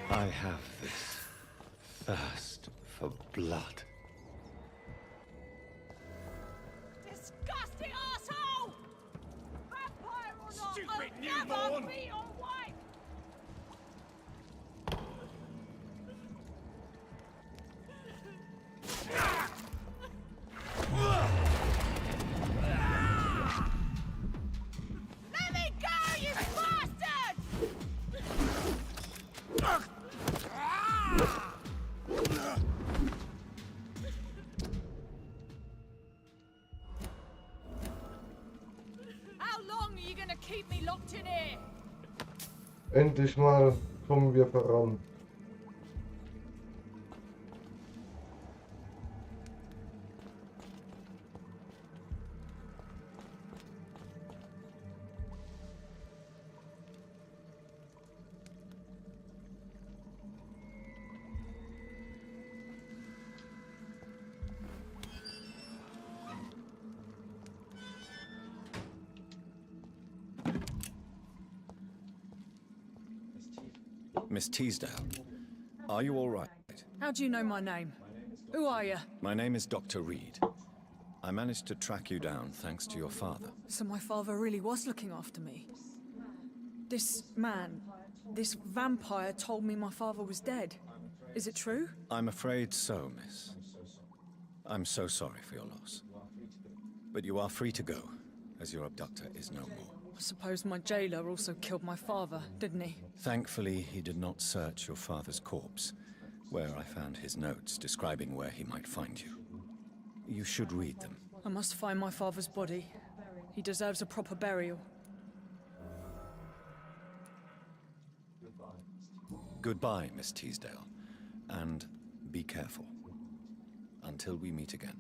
I have this thirst for blood. Disgusting asshole! Vampire or not, Stupid I'll never newborn! be your wife! How long are you gonna keep me locked in here? Endlich mal kommen wir voran. Miss Teasdale, are you all right? How do you know my name? Who are you? My name is Dr. Reed. I managed to track you down thanks to your father. So my father really was looking after me. This man, this vampire told me my father was dead. Is it true? I'm afraid so, miss. I'm so sorry for your loss. But you are free to go, as your abductor is no more. I suppose my jailer also killed my father, didn't he? Thankfully, he did not search your father's corpse, where I found his notes describing where he might find you. You should read them. I must find my father's body. He deserves a proper burial. Goodbye, Miss Teasdale, and be careful. Until we meet again.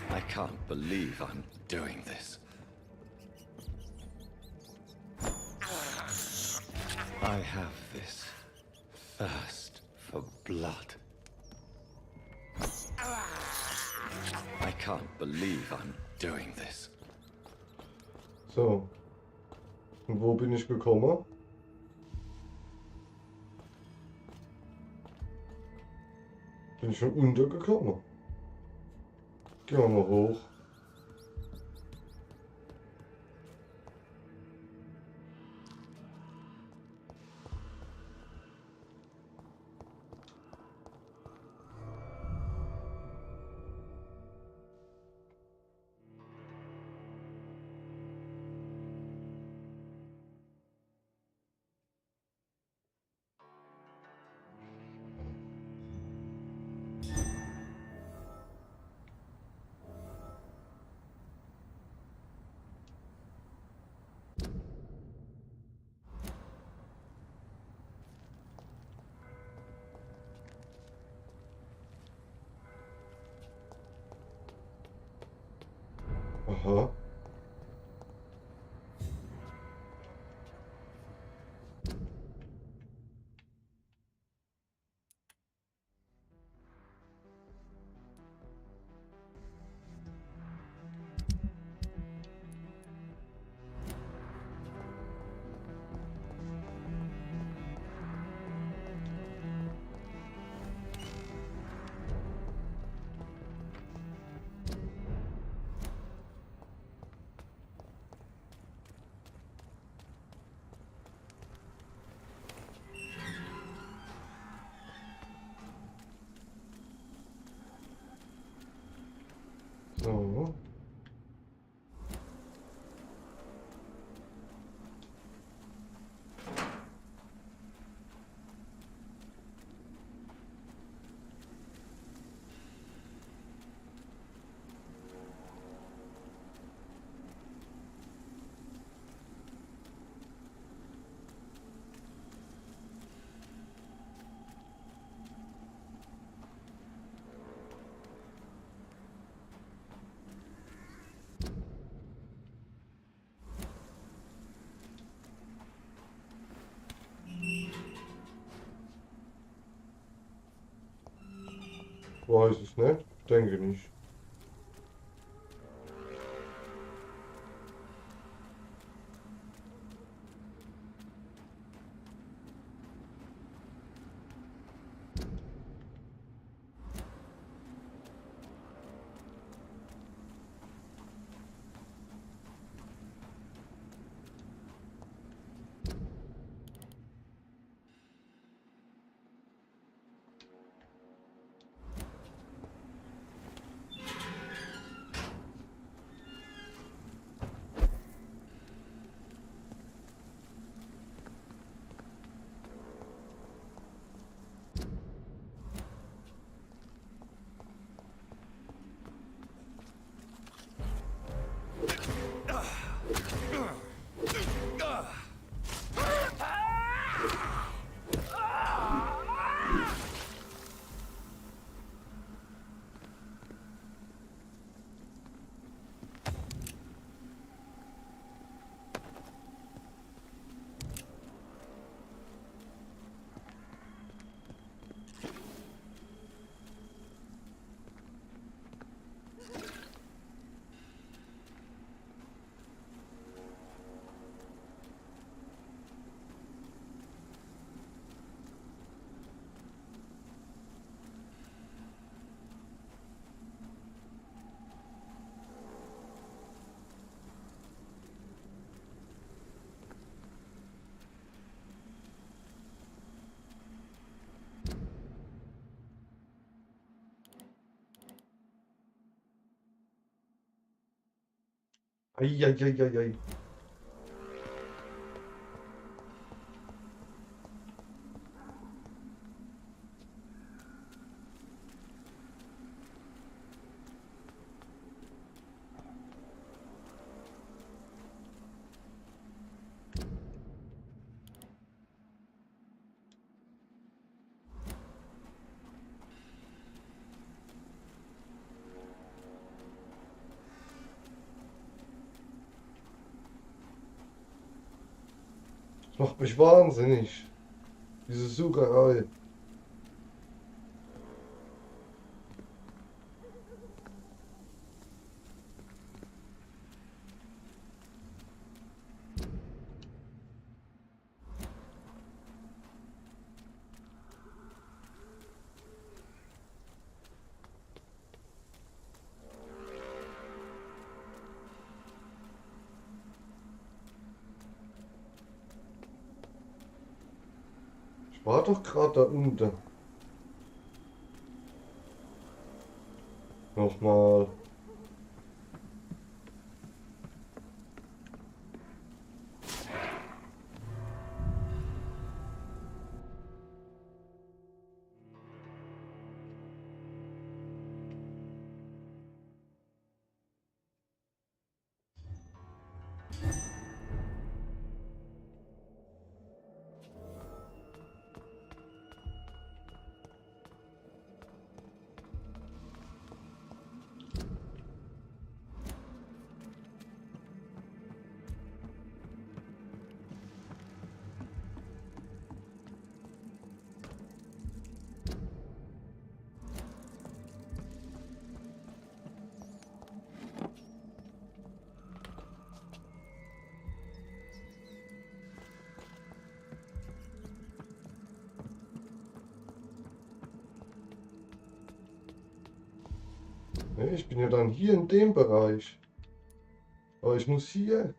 I can't believe I'm doing this. I have this thirst for blood. I can't believe I'm doing this. So. Und wo bin ich gekommen? Bin ich schon untergekommen? Gehen wir mal hoch. Aha. So. Weiß es nicht. Denke nicht. Eieieiei. Das macht mich wahnsinnig. Diese Sucherei. Ich war doch gerade da unten. Nochmal. Nee, ich bin ja dann hier in dem Bereich. Aber ich muss hier.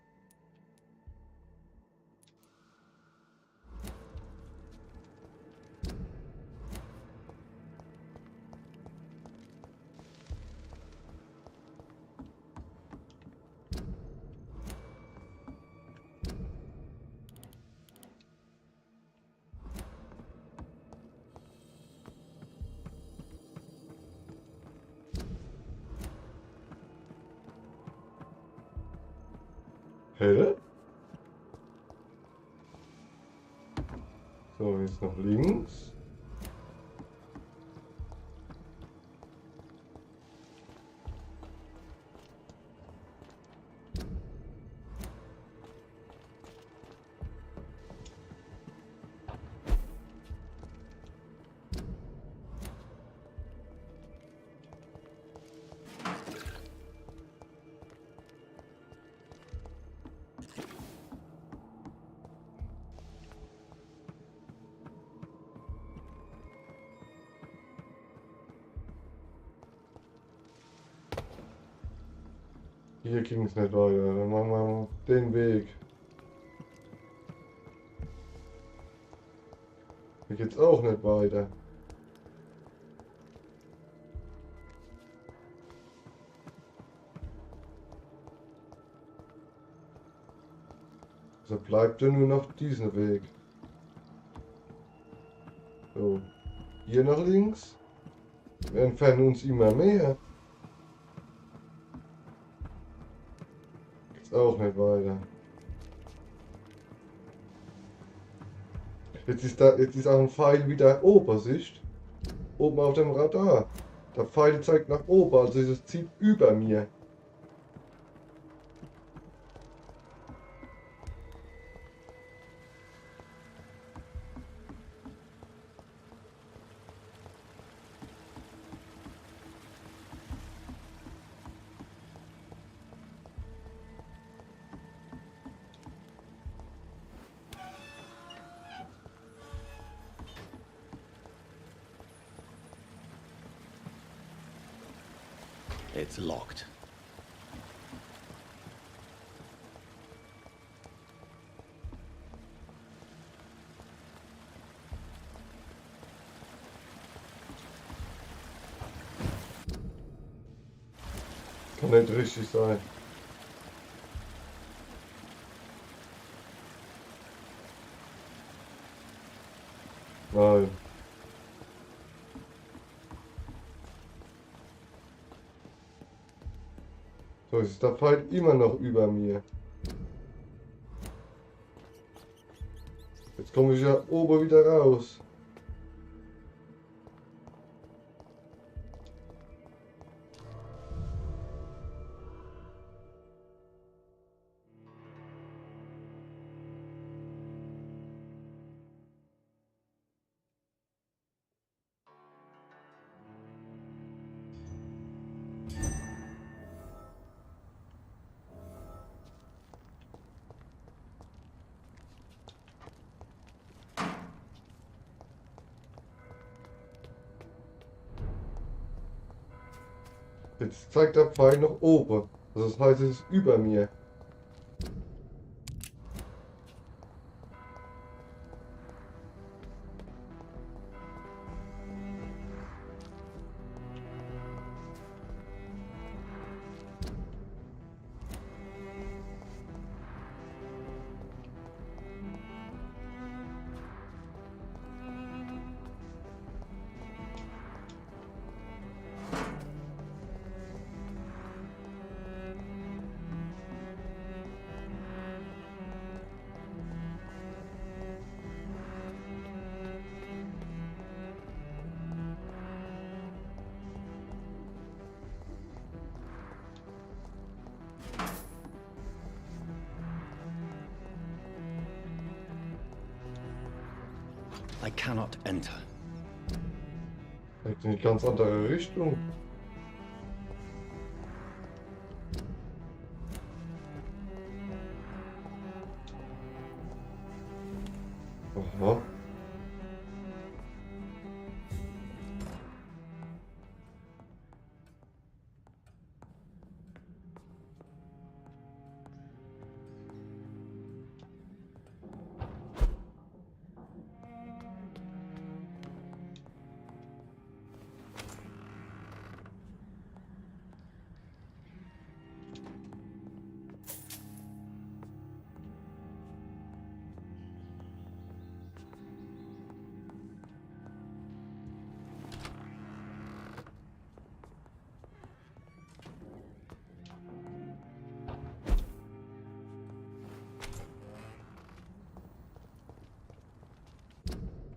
Hä? So, jetzt nach links. Hier ging es nicht weiter. Dann machen wir den Weg. Hier geht's auch nicht weiter. So bleibt ja nur noch diesen Weg. So, hier nach links. Wir entfernen uns immer mehr. Geht's auch nicht weiter. Jetzt ist auch ein Pfeil wieder Obersicht. Oben auf dem Radar. Der Pfeil zeigt nach oben, also es zieht über mir. It's locked. Kann nicht richtig sein. Nein. So, ist der Feind immer noch über mir. Jetzt komme ich ja oben wieder raus. Jetzt zeigt der Pfeil nach oben. Also das heißt, es ist über mir. I cannot enter. Vielleicht in eine ganz andere Richtung. Aha.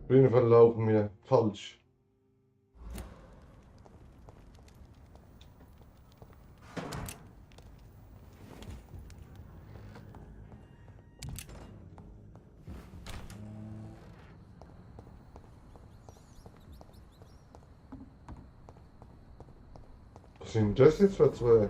Auf jeden Fall laufen wir falsch. Was sind das jetzt für zwei?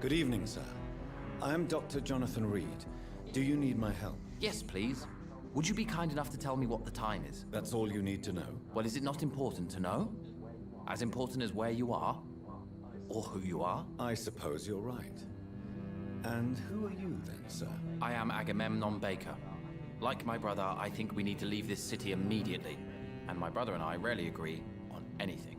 Good evening, sir. I am Dr. Jonathan Reed. Do you need my help? Yes, please. Would you be kind enough to tell me what the time is? That's all you need to know. Well, is it not important to know? As important as where you are? Or who you are? I suppose you're right. And who are you then, sir? I am Agamemnon Baker. Like my brother, I think we need to leave this city immediately. And my brother and I rarely agree on anything.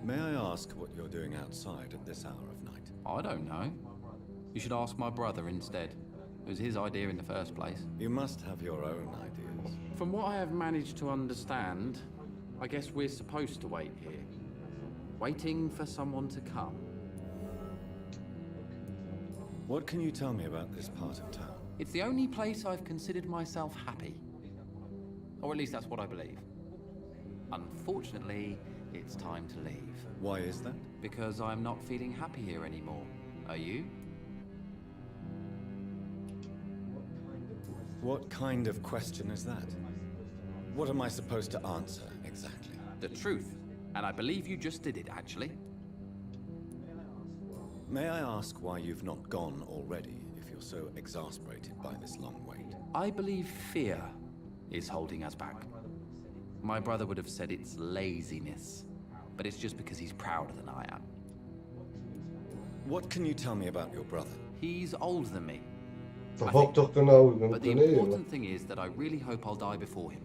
May I ask what you're doing outside at this hour of night? I don't know. You should ask my brother instead. It was his idea in the first place. You must have your own ideas. From what I have managed to understand, I guess we're supposed to wait here. Waiting for someone to come. What can you tell me about this part of town? It's the only place I've considered myself happy. Or at least that's what I believe. Unfortunately, it's time to leave. Why is that? Because I'm not feeling happy here anymore. Are you? What kind of question is that? What am I supposed to answer, exactly? The truth. And I believe you just did it, actually. May I ask why you've not gone already, if you're so exasperated by this long wait? I believe fear is holding us back. My brother would have said it's laziness, but it's just because he's prouder than I am. What can you tell me about your brother? He's older than me. Da hockt doch genau But the daneben. important thing is that I really hope I'll die before him.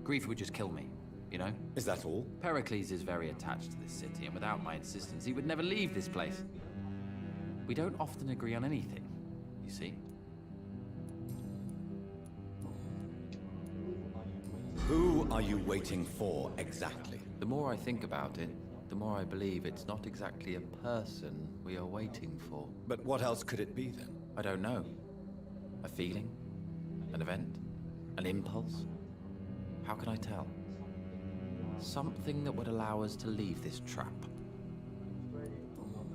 Grief would just kill me, you know? Is that all? Pericles is very attached to this city, and without my insistence, he would never leave this place. We don't often agree on anything, you see? Who are you waiting for, exactly? The more I think about it, the more I believe it's not exactly a person we are waiting for. But what else could it be, then? I don't know. A feeling? An event? An impulse? How can I tell? Something that would allow us to leave this trap.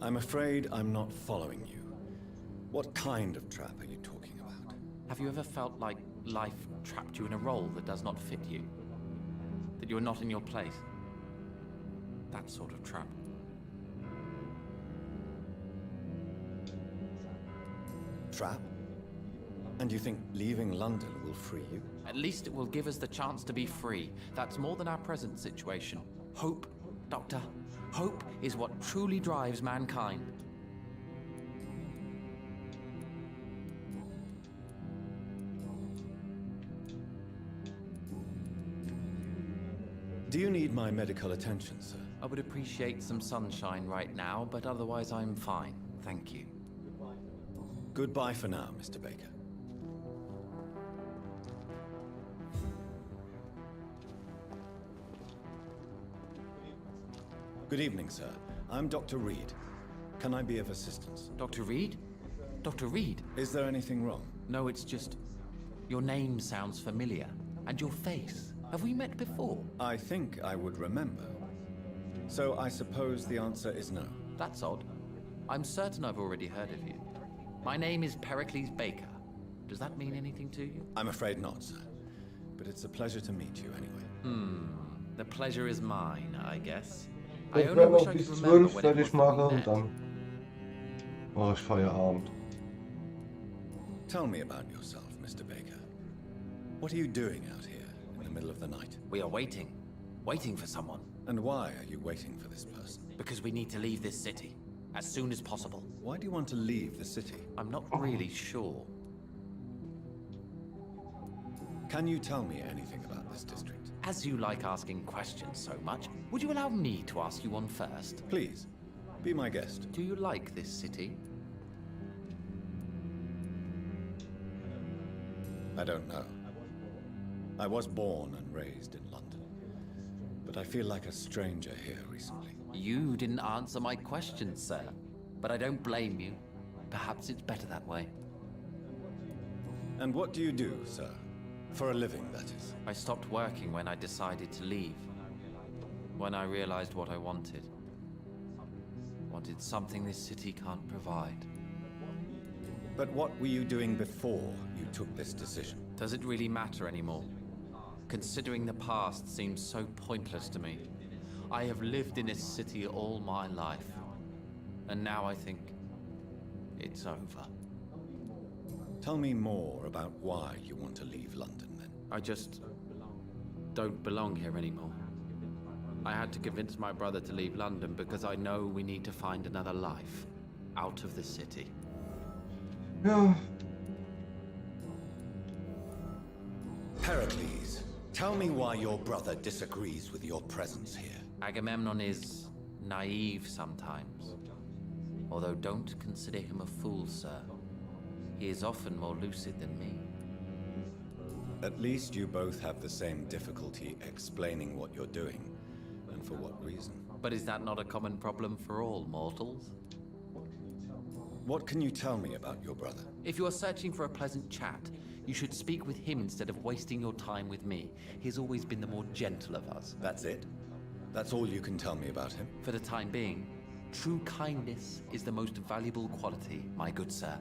I'm afraid I'm not following you. What kind of trap are you talking about? Have you ever felt like life trapped you in a role that does not fit you? That you are not in your place? That sort of trap. Trap? And you think leaving London will free you? At least it will give us the chance to be free. That's more than our present situation. Hope, Doctor. Hope is what truly drives mankind. Do you need my medical attention, sir? I would appreciate some sunshine right now, but otherwise I'm fine. Thank you. Goodbye for now, Mr. Baker. Good evening, sir. I'm Dr. Reed. Can I be of assistance? Dr. Reed? Dr. Reed? Is there anything wrong? No, it's just... your name sounds familiar. And your face. Have we met before? I think I would remember. So I suppose the answer is no. That's odd. I'm certain I've already heard of you. My name is Pericles Baker. Does that mean anything to you? I'm afraid not, sir. But it's a pleasure to meet you anyway. The pleasure is mine, I guess. I Ich only werde wish noch I bis could remember 12 when it fertig was that machen we und met. dann mache ich Feierabend. Tell me about yourself, Mr. Baker. What are you doing out here in the middle of the night? We are waiting. Waiting for someone. And why are you waiting for this person? Because we need to leave this city. As soon as possible. Why do you want to leave the city? I'm not really sure. Can you tell me anything about this district? As you like asking questions so much, would you allow me to ask you one first? Please, be my guest. Do you like this city? I don't know. I was born and raised in London, but I feel like a stranger here recently. You didn't answer my question, sir. But I don't blame you. Perhaps it's better that way. And what do you do, sir? For a living, that is. I stopped working when I decided to leave. When I realized what I wanted. Wanted something this city can't provide. But what were you doing before you took this decision? Does it really matter anymore? Considering the past seems so pointless to me. I have lived in this city all my life. And now I think it's over. Tell me more about why you want to leave London, then. I just don't belong here anymore. I had to convince my brother to leave London because I know we need to find another life out of the city. Ja, Pericles, tell me why your brother disagrees with your presence here. Agamemnon is naive sometimes. Although don't consider him a fool, sir. He is often more lucid than me. At least you both have the same difficulty explaining what you're doing, and for what reason. But is that not a common problem for all mortals? What can you tell me about your brother? If you are searching for a pleasant chat, you should speak with him instead of wasting your time with me. He's always been the more gentle of us. That's it? That's all you can tell me about him? For the time being, true kindness is the most valuable quality, my good sir.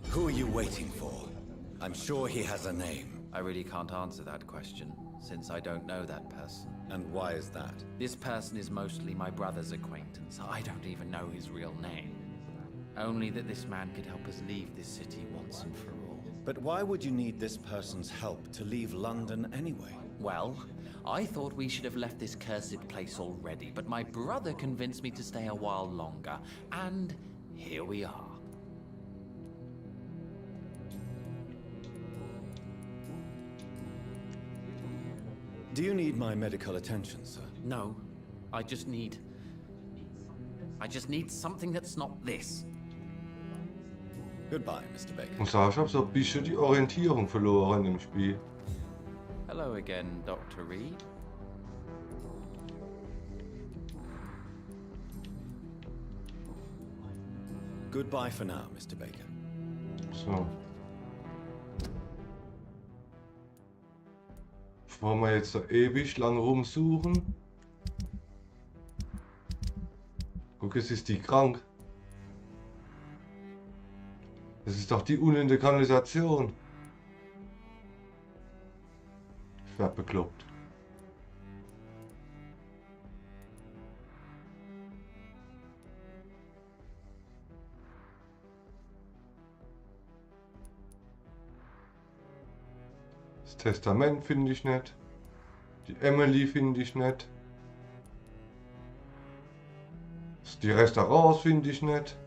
Who are you waiting for? I'm sure he has a name. I really can't answer that question, since I don't know that person. And why is that? This person is mostly my brother's acquaintance. I don't even know his real name. Only that this man could help us leave this city once and for all. But why would you need this person's help to leave London anyway? Well, I thought we should have left this cursed place already, but my brother convinced me to stay a while longer, and here we are. Do you need my medical attention, sir? No, I just need something that's not this. Goodbye, Mr. Baker. Ich muss sagen, ich habe so ein bisschen die Orientierung verloren im Spiel. Hello again, Dr. Reed. Goodbye for now, Mr. Baker. So. Wollen wir jetzt so ewig lang rumsuchen? Guck, es ist die krank. Das ist doch die unende Kanalisation. Ich werd bekloppt. Das Testament finde ich nicht. Die Emily finde ich nicht. Die Restaurants finde ich nicht.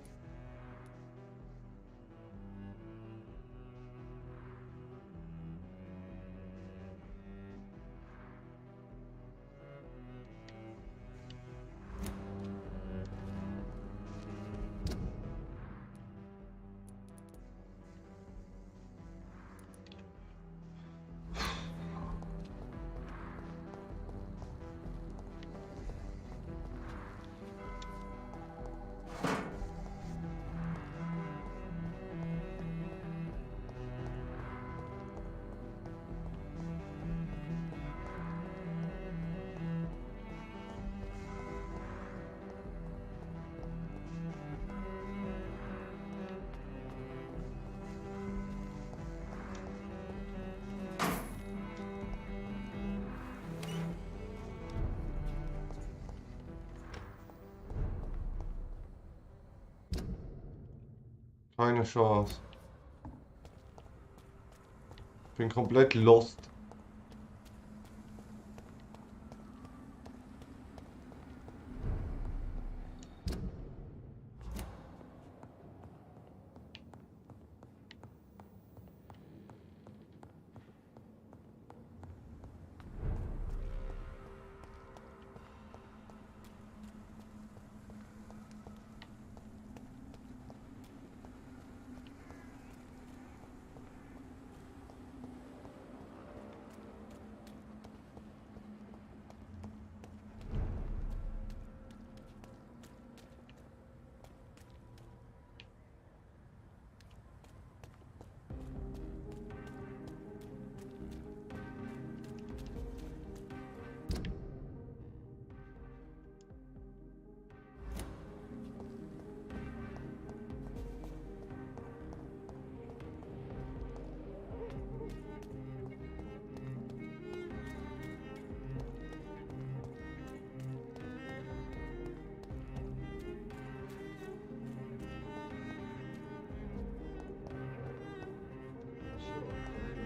Keine Chance. Bin komplett lost.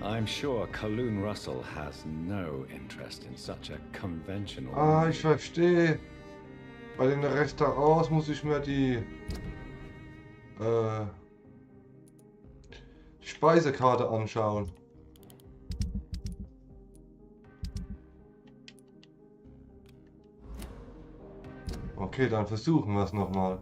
I'm sure Kaloon Russell has no interest in such a conventional... Ah, ich verstehe. Bei den Restaurants muss ich mir die Speisekarte anschauen. Okay, dann versuchen wir es nochmal.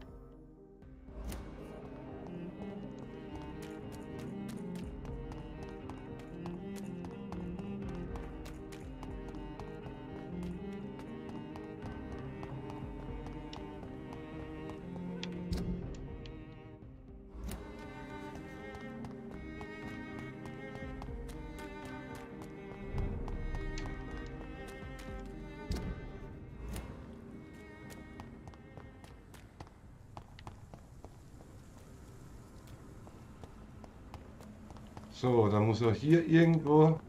So, dann muss ja hier irgendwo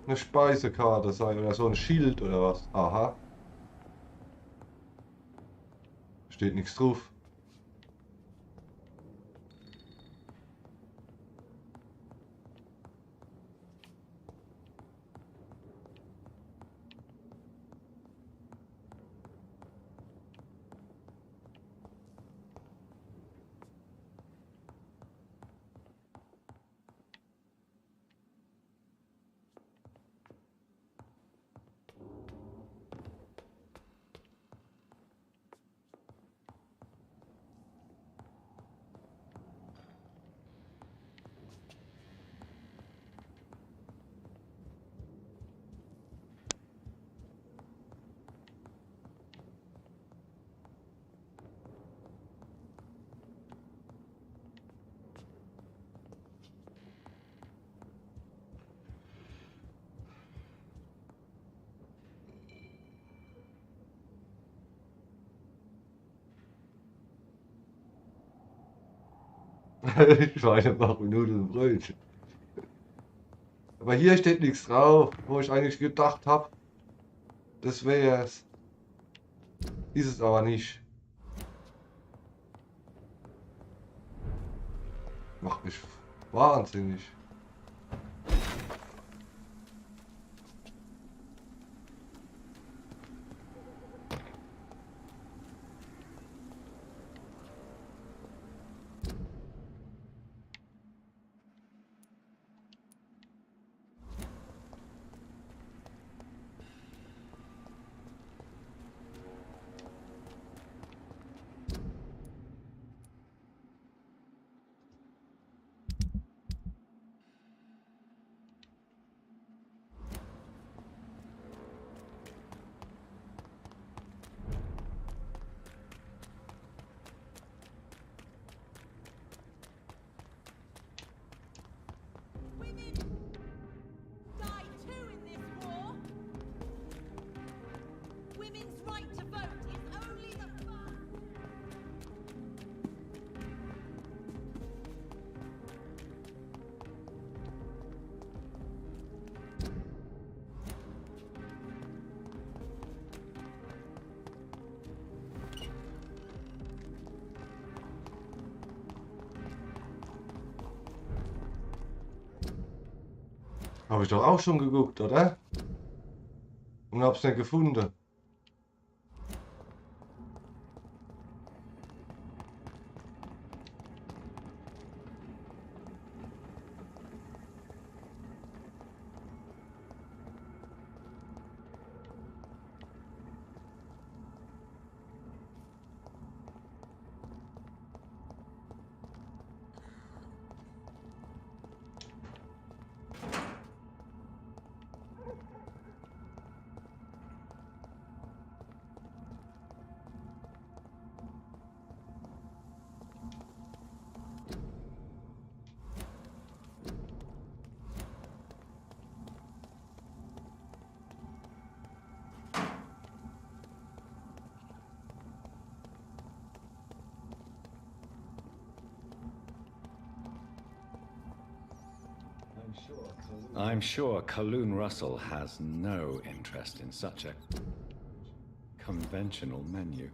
eine Speisekarte sein oder so ein Schild oder was. Aha. Steht nichts drauf. Ich meine, mach mir Nudeln und Brötchen. Aber hier steht nichts drauf, wo ich eigentlich gedacht habe, das wäre es. Ist es aber nicht. Macht mich wahnsinnig. Women die too in this war. Women's right to vote is only the first. Habe ich doch auch schon geguckt, oder? Und hab's nicht gefunden. I'm sure Kaloon Russell has no interest in such a conventional menu.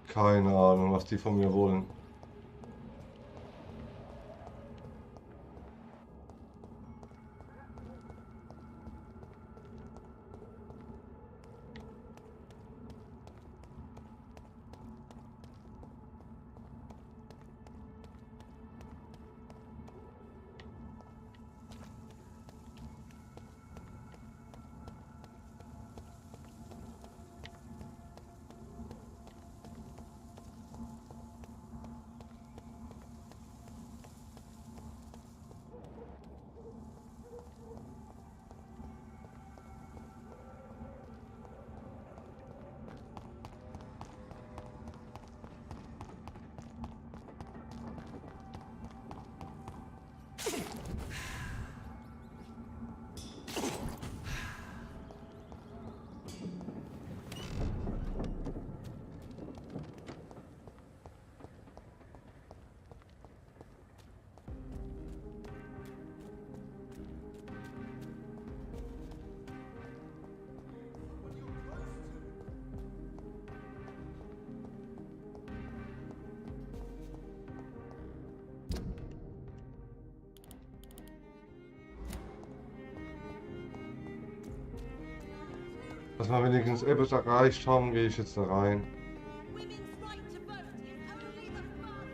Keine Ahnung, was die von mir wollen. Dass wir wenigstens etwas erreicht haben, gehe ich jetzt da rein. Women's right to vote is only the first.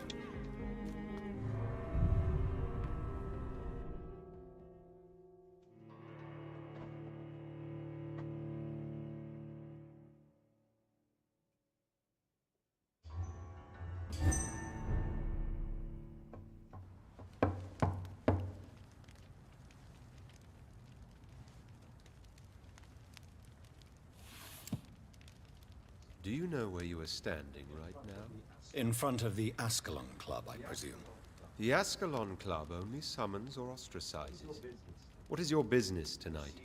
Do you know where you are standing right now? In front of the Ascalon Club, I presume. The Ascalon Club only summons or ostracizes. What is your business tonight?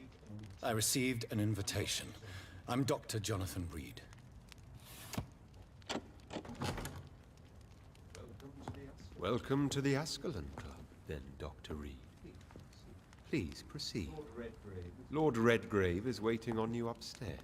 I received an invitation. I'm Dr. Jonathan Reed. Welcome to Welcome to the Ascalon Club, then, Dr. Reed. Please proceed. Lord Redgrave is waiting on you upstairs.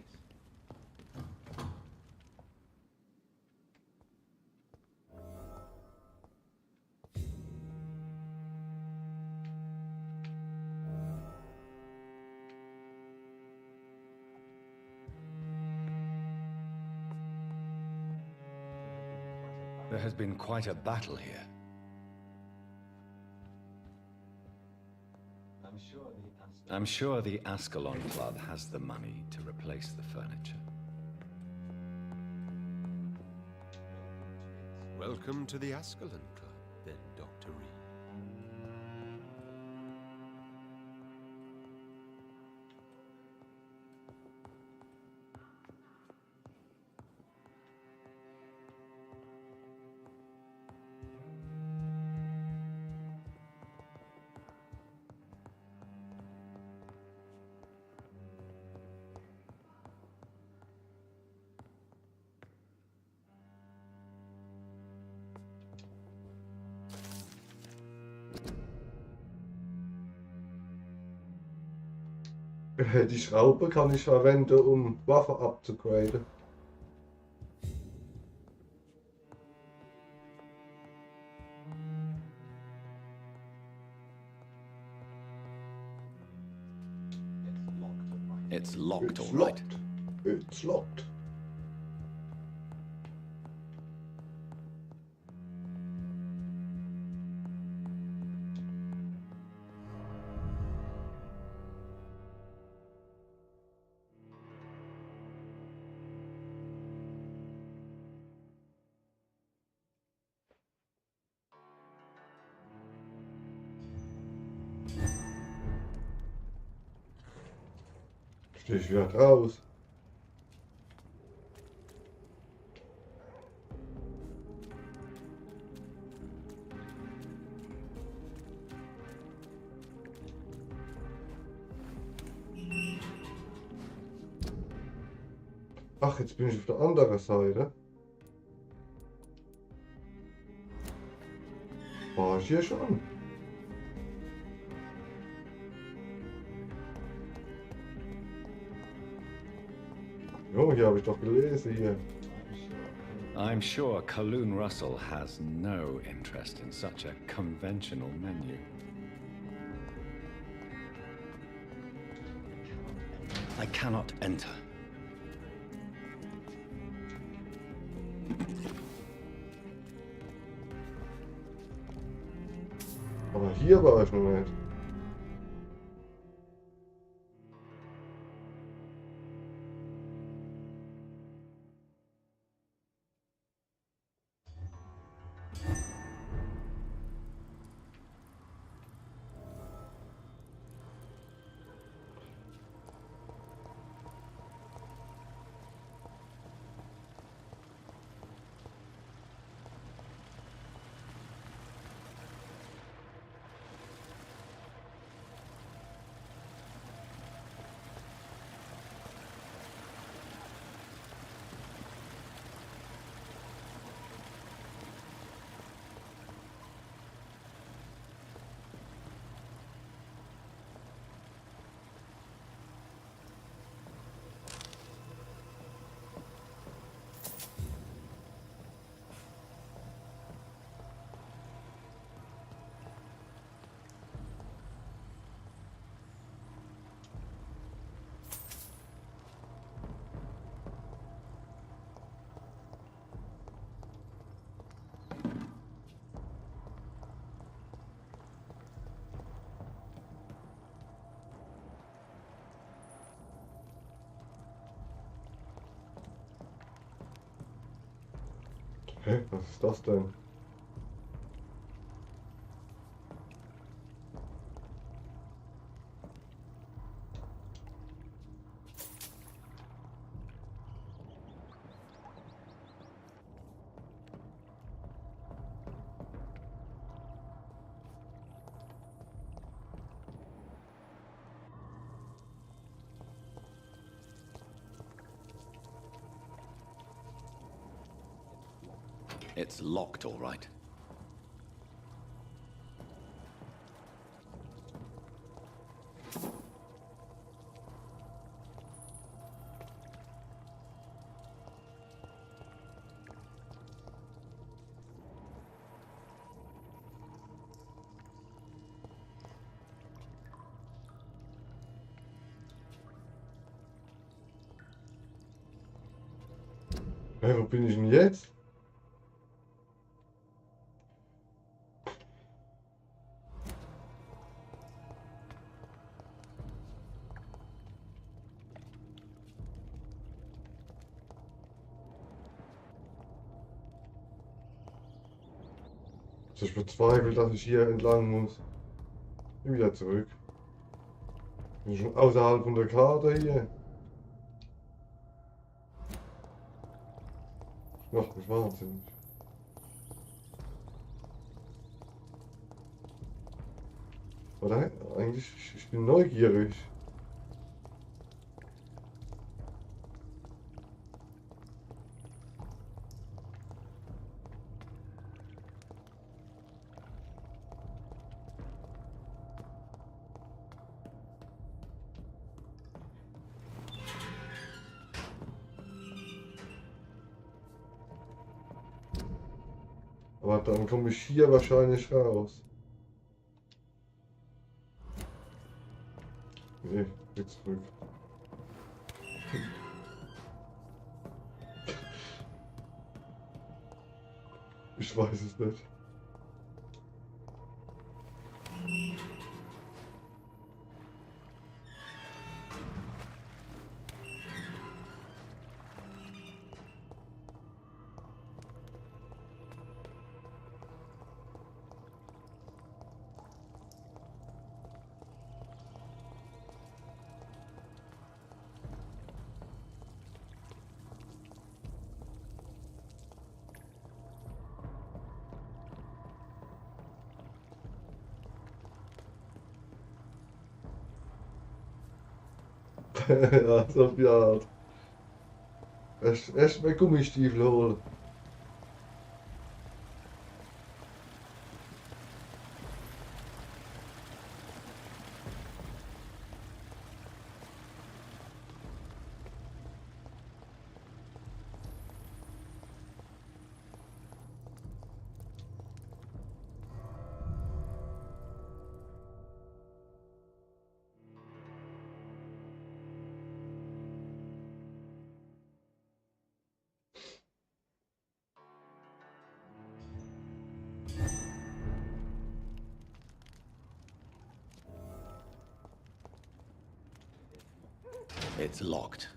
There has been quite a battle here. I'm sure the Ascalon Club has the money to replace the furniture. Welcome to the Ascalon Club, then, Dr. Reed. Die Schraube kann ich verwenden, um Waffen abzugraden. It's locked, It's all right. locked. It's locked. Stehe ich wieder raus. Ach, jetzt bin ich auf der anderen Seite. War ich hier schon? Jo, hier habe ich doch gelesen hier. I'm sure Kaloon Russell has no interest in such a conventional menu. I cannot enter. Aber hier war ich noch nicht. Hä, was ist das denn? It's locked, all right. Hey, wo bin ich denn jetzt? Ich bezweifle, dass ich hier entlang muss. Bin wieder zurück. Bin schon außerhalb von der Karte hier. Das macht mich wahnsinnig. Oder? Eigentlich, ich bin neugierig. Aber dann komme ich hier wahrscheinlich raus. Nee, jetzt zurück. Ich weiß es nicht. Ja, so auf die Art. Erst mal Gummistiefel holen. It's locked.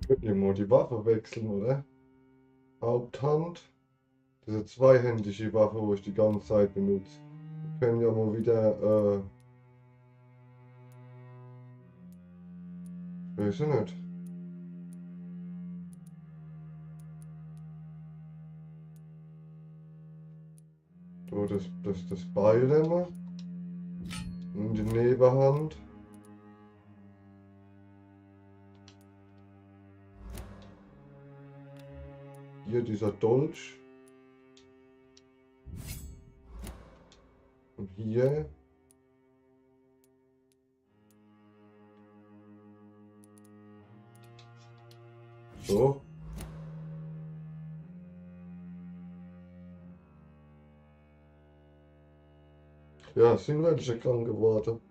Könnten wir mal die Waffe wechseln, oder? Haupthand. Diese zweihändige Waffe, wo ich die ganze Zeit benutze. Wir können ja mal wieder, weiß ich nicht. So, das Beil nehmen. Und die Nebenhand. Hier dieser Dolch. Und hier. So. Ja, sind welche krank geworden.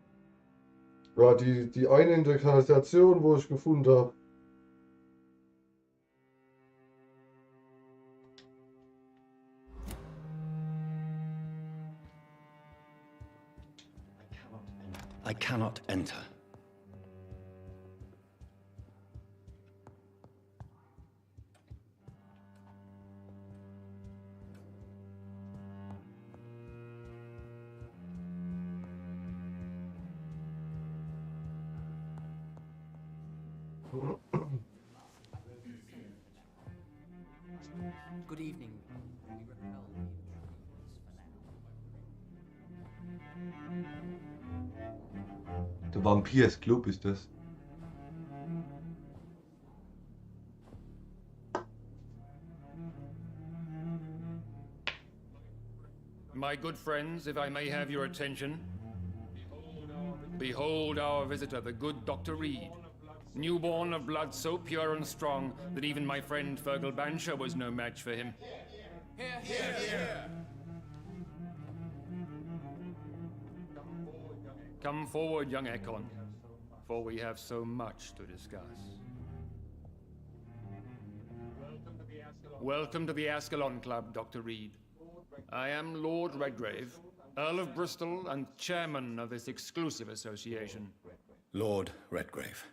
Ja, die eine in der Kanalisation, wo ich gefunden habe. I cannot enter. Good evening. Der Vampirs Club ist das. My good friends, if I may have your attention. Behold our visitor, the good Dr. Reed. Newborn of blood so pure and strong that even my friend Fergal Bansher was no match for him. Here, here, here. Come forward, young Ekon, for we have so much to discuss. Welcome to the Ascalon Club, Dr. Reed. I am Lord Redgrave, Earl of Bristol and chairman of this exclusive association. Lord Redgrave.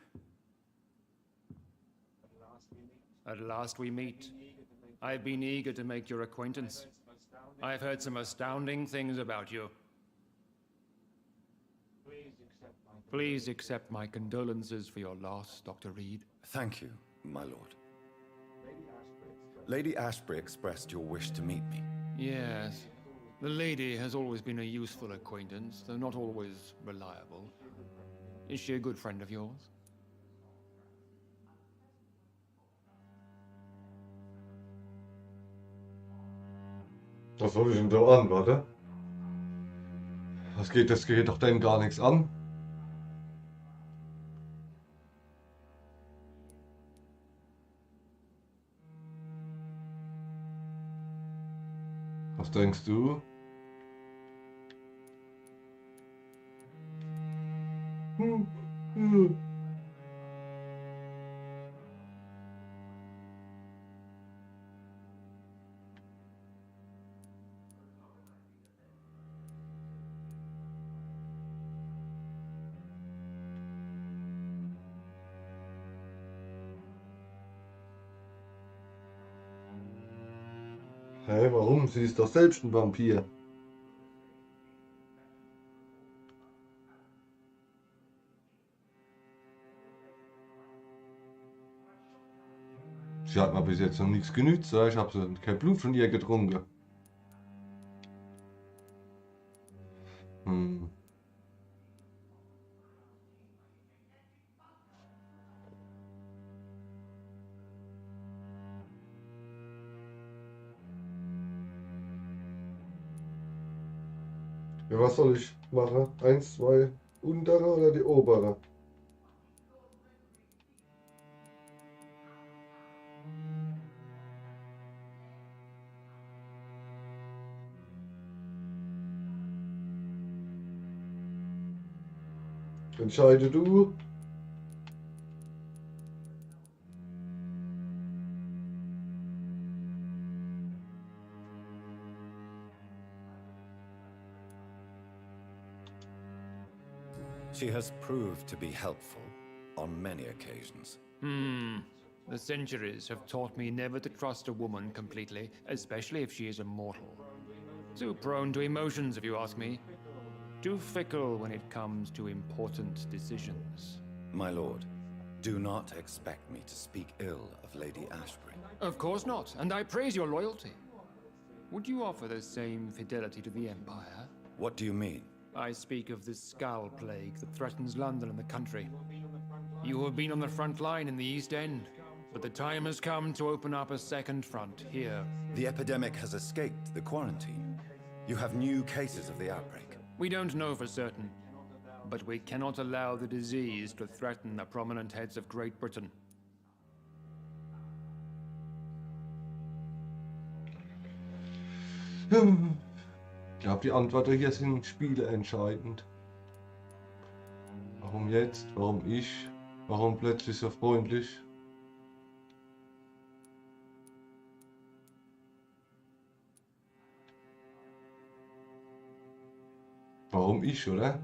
At last we meet. I've been eager to make your acquaintance. I've heard some astounding things about you. Please accept my condolences for your loss, Dr. Reed. Thank you, my lord. Lady Ashbury expressed your wish to meet me. Yes. The lady has always been a useful acquaintance, though not always reliable. Is she a good friend of yours? Was soll ich denn da an, warte? Das geht doch denn gar nichts an. Was denkst du? Hä, warum? Sie ist doch selbst ein Vampir. Sie hat mir bis jetzt noch nichts genützt. Ich habe kein Blut von ihr getrunken. Ja, was soll ich machen? 1, 2 untere oder die obere? Entscheide du. She has proved to be helpful on many occasions. The centuries have taught me never to trust a woman completely, especially if she is a mortal. Too prone to emotions, if you ask me. Too fickle when it comes to important decisions. My lord, do not expect me to speak ill of Lady Ashbury. Of course not, and I praise your loyalty. Would you offer the same fidelity to the Empire? What do you mean? I speak of the Scowl Plague that threatens London and the country. You have been on the front line in the East End. But the time has come to open up a second front here. The epidemic has escaped the quarantine. You have new cases of the outbreak. We don't know for certain, but we cannot allow the disease to threaten the prominent heads of Great Britain. Ich glaube, die Antworten hier sind spieleentscheidend. Warum jetzt? Warum ich? Warum plötzlich so freundlich? Warum ich, oder?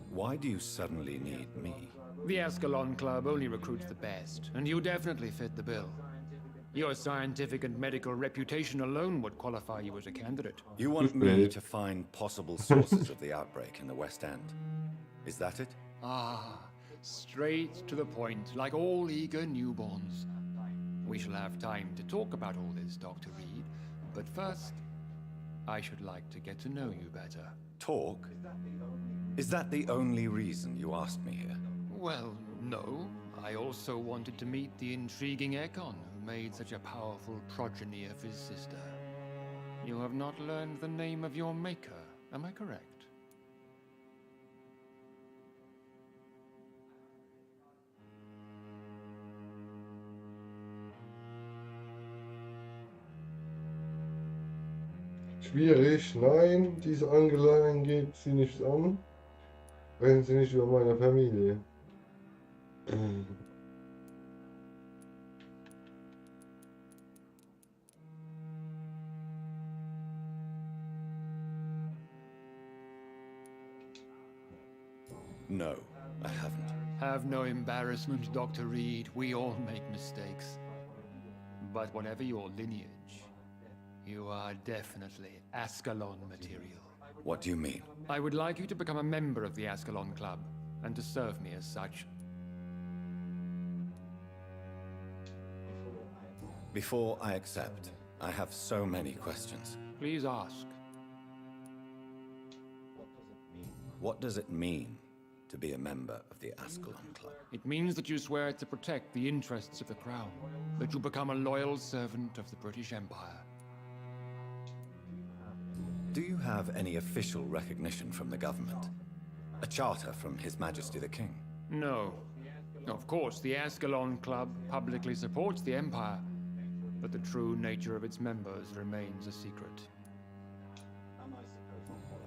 Why do you suddenly need me? The Ascalon Club only recruits the best, and you definitely fit the bill. Your scientific and medical reputation alone would qualify you as a candidate. You want me to find possible sources of the outbreak in the West End? Is that it? Ah, straight to the point, like all eager newborns. We shall have time to talk about all this, Dr. Reed, but first, I should like to get to know you better. Talk? Is that the only reason you asked me here? Well, no. I also wanted to meet the intriguing Ekon, who made such a powerful progeny of his sister. You have not learned the name of your maker, am I correct? Schwierig, nein, diese Angelegenheit geht sie nichts an. Reden Sie nicht über meine Familie. No, I haven't. Have no embarrassment, Dr. Reed. We all make mistakes. But whatever your lineage, you are definitely Ascalon material. What do you mean? I would like you to become a member of the Ascalon Club, and to serve me as such. Before I accept, I have so many questions. Please ask. What does it mean to be a member of the Ascalon Club? It means that you swear to protect the interests of the Crown, that you become a loyal servant of the British Empire. Do you have any official recognition from the government? A charter from His Majesty the King? No. Of course, the Ascalon Club publicly supports the Empire, but the true nature of its members remains a secret.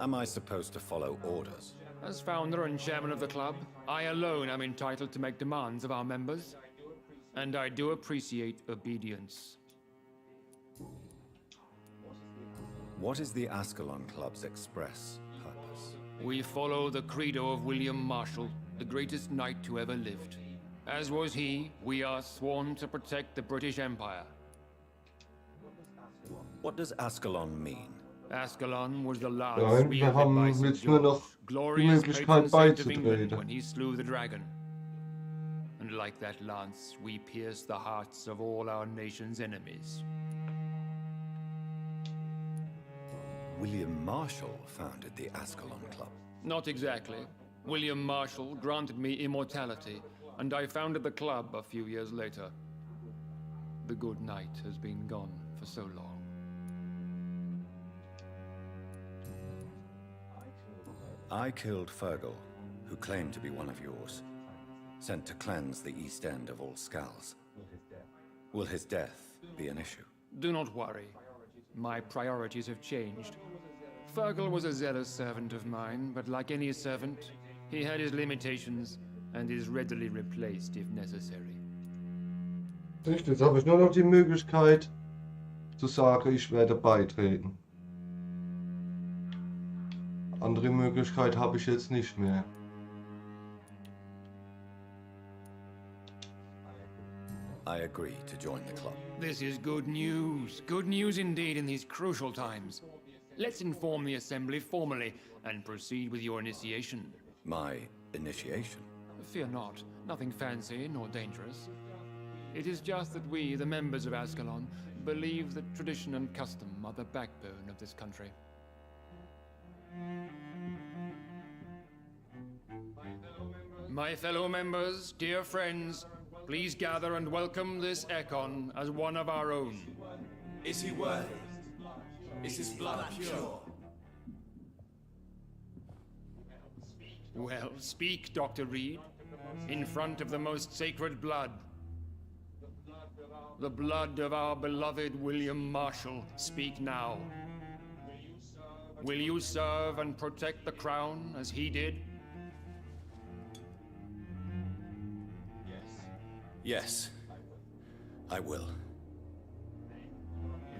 Am I supposed to follow orders? As founder and chairman of the club, I alone am entitled to make demands of our members, and I do appreciate obedience. What is the Ascalon Club's express purpose? We follow the credo of William Marshall, the greatest knight who ever lived. As was he, we are sworn to protect the British Empire. What does Ascalon mean? Ascalon was the last Nein, wir haben jetzt nur noch die Möglichkeit beizutreten. When he slew the dragon. And like that lance, we pierce the hearts of all our nation's enemies. William Marshall founded the Ascalon Club. Not exactly. William Marshall granted me immortality, and I founded the club a few years later. The good knight has been gone for so long. I killed Fergal, who claimed to be one of yours, sent to cleanse the East End of all Skulls. Will his death be an issue? Do not worry. My priorities have changed. Fergal was a zealous servant of mine, but like any servant, he had his limitations and is readily replaced if necessary. Nicht, jetzt habe ich nur noch die Möglichkeit zu sagen, ich werde beitreten. Andere Möglichkeit habe ich jetzt nicht mehr. I agree to join the club. This is good news. Good news indeed in these crucial times. Let's inform the Assembly formally and proceed with your initiation. My initiation? Fear not. Nothing fancy nor dangerous. It is just that we, the members of Ascalon, believe that tradition and custom are the backbone of this country. My fellow members, dear friends, please gather and welcome this Ekon as one of our own. Is he worthy? Is his blood pure? Well, speak, Dr. Reed, in front of the most sacred blood. The blood of our beloved William Marshall. Speak now. Will you serve and protect the crown as he did? Yes, I will.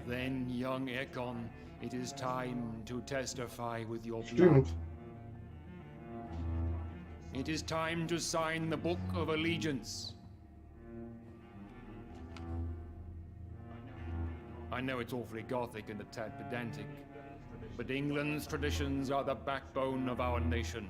Then, young Ekon, it is time to testify with your blood. Stimmt. It is time to sign the Book of Allegiance. I know it's awfully gothic and a tad pedantic, but England's traditions are the backbone of our nation.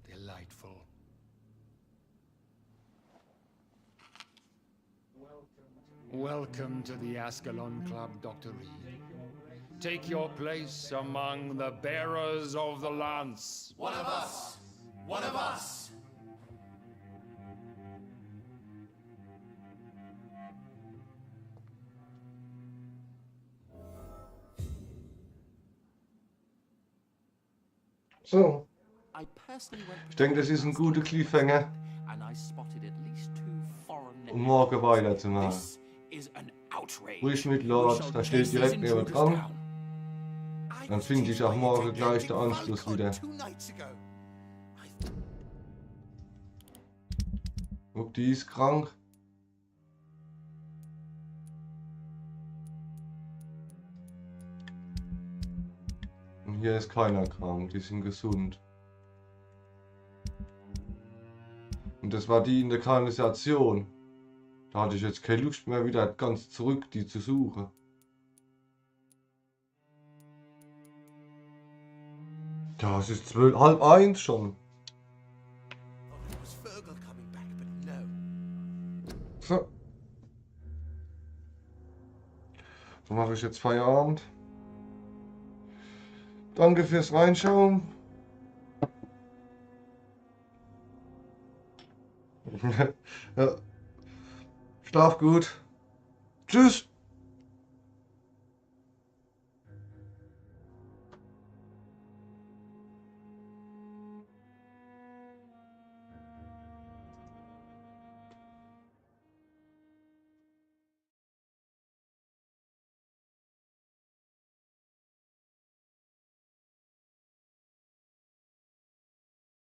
Delightful. Welcome to the Ascalon Club, Dr. Reed. Take your place among the bearers of the lance. One of us! One of us! So. I personally went Ich denke, das ist ein guter Cliffhanger, and I spotted at least 2 foreign um morgen weiterzumachen. This is an outrage. Ruhig mit Lord, da steht direkt neben dran. Dann finde ich auch morgen gleich den Anschluss wieder. Guck, die ist krank. Und hier ist keiner krank, die sind gesund. Und das war die in der Kanalisation. Da hatte ich jetzt keine Lust mehr, wieder ganz zurück die zu suchen. Ja, es ist 12:30 schon. So. So mache ich jetzt Feierabend. Danke fürs Reinschauen. Ja. Schlaf gut. Tschüss.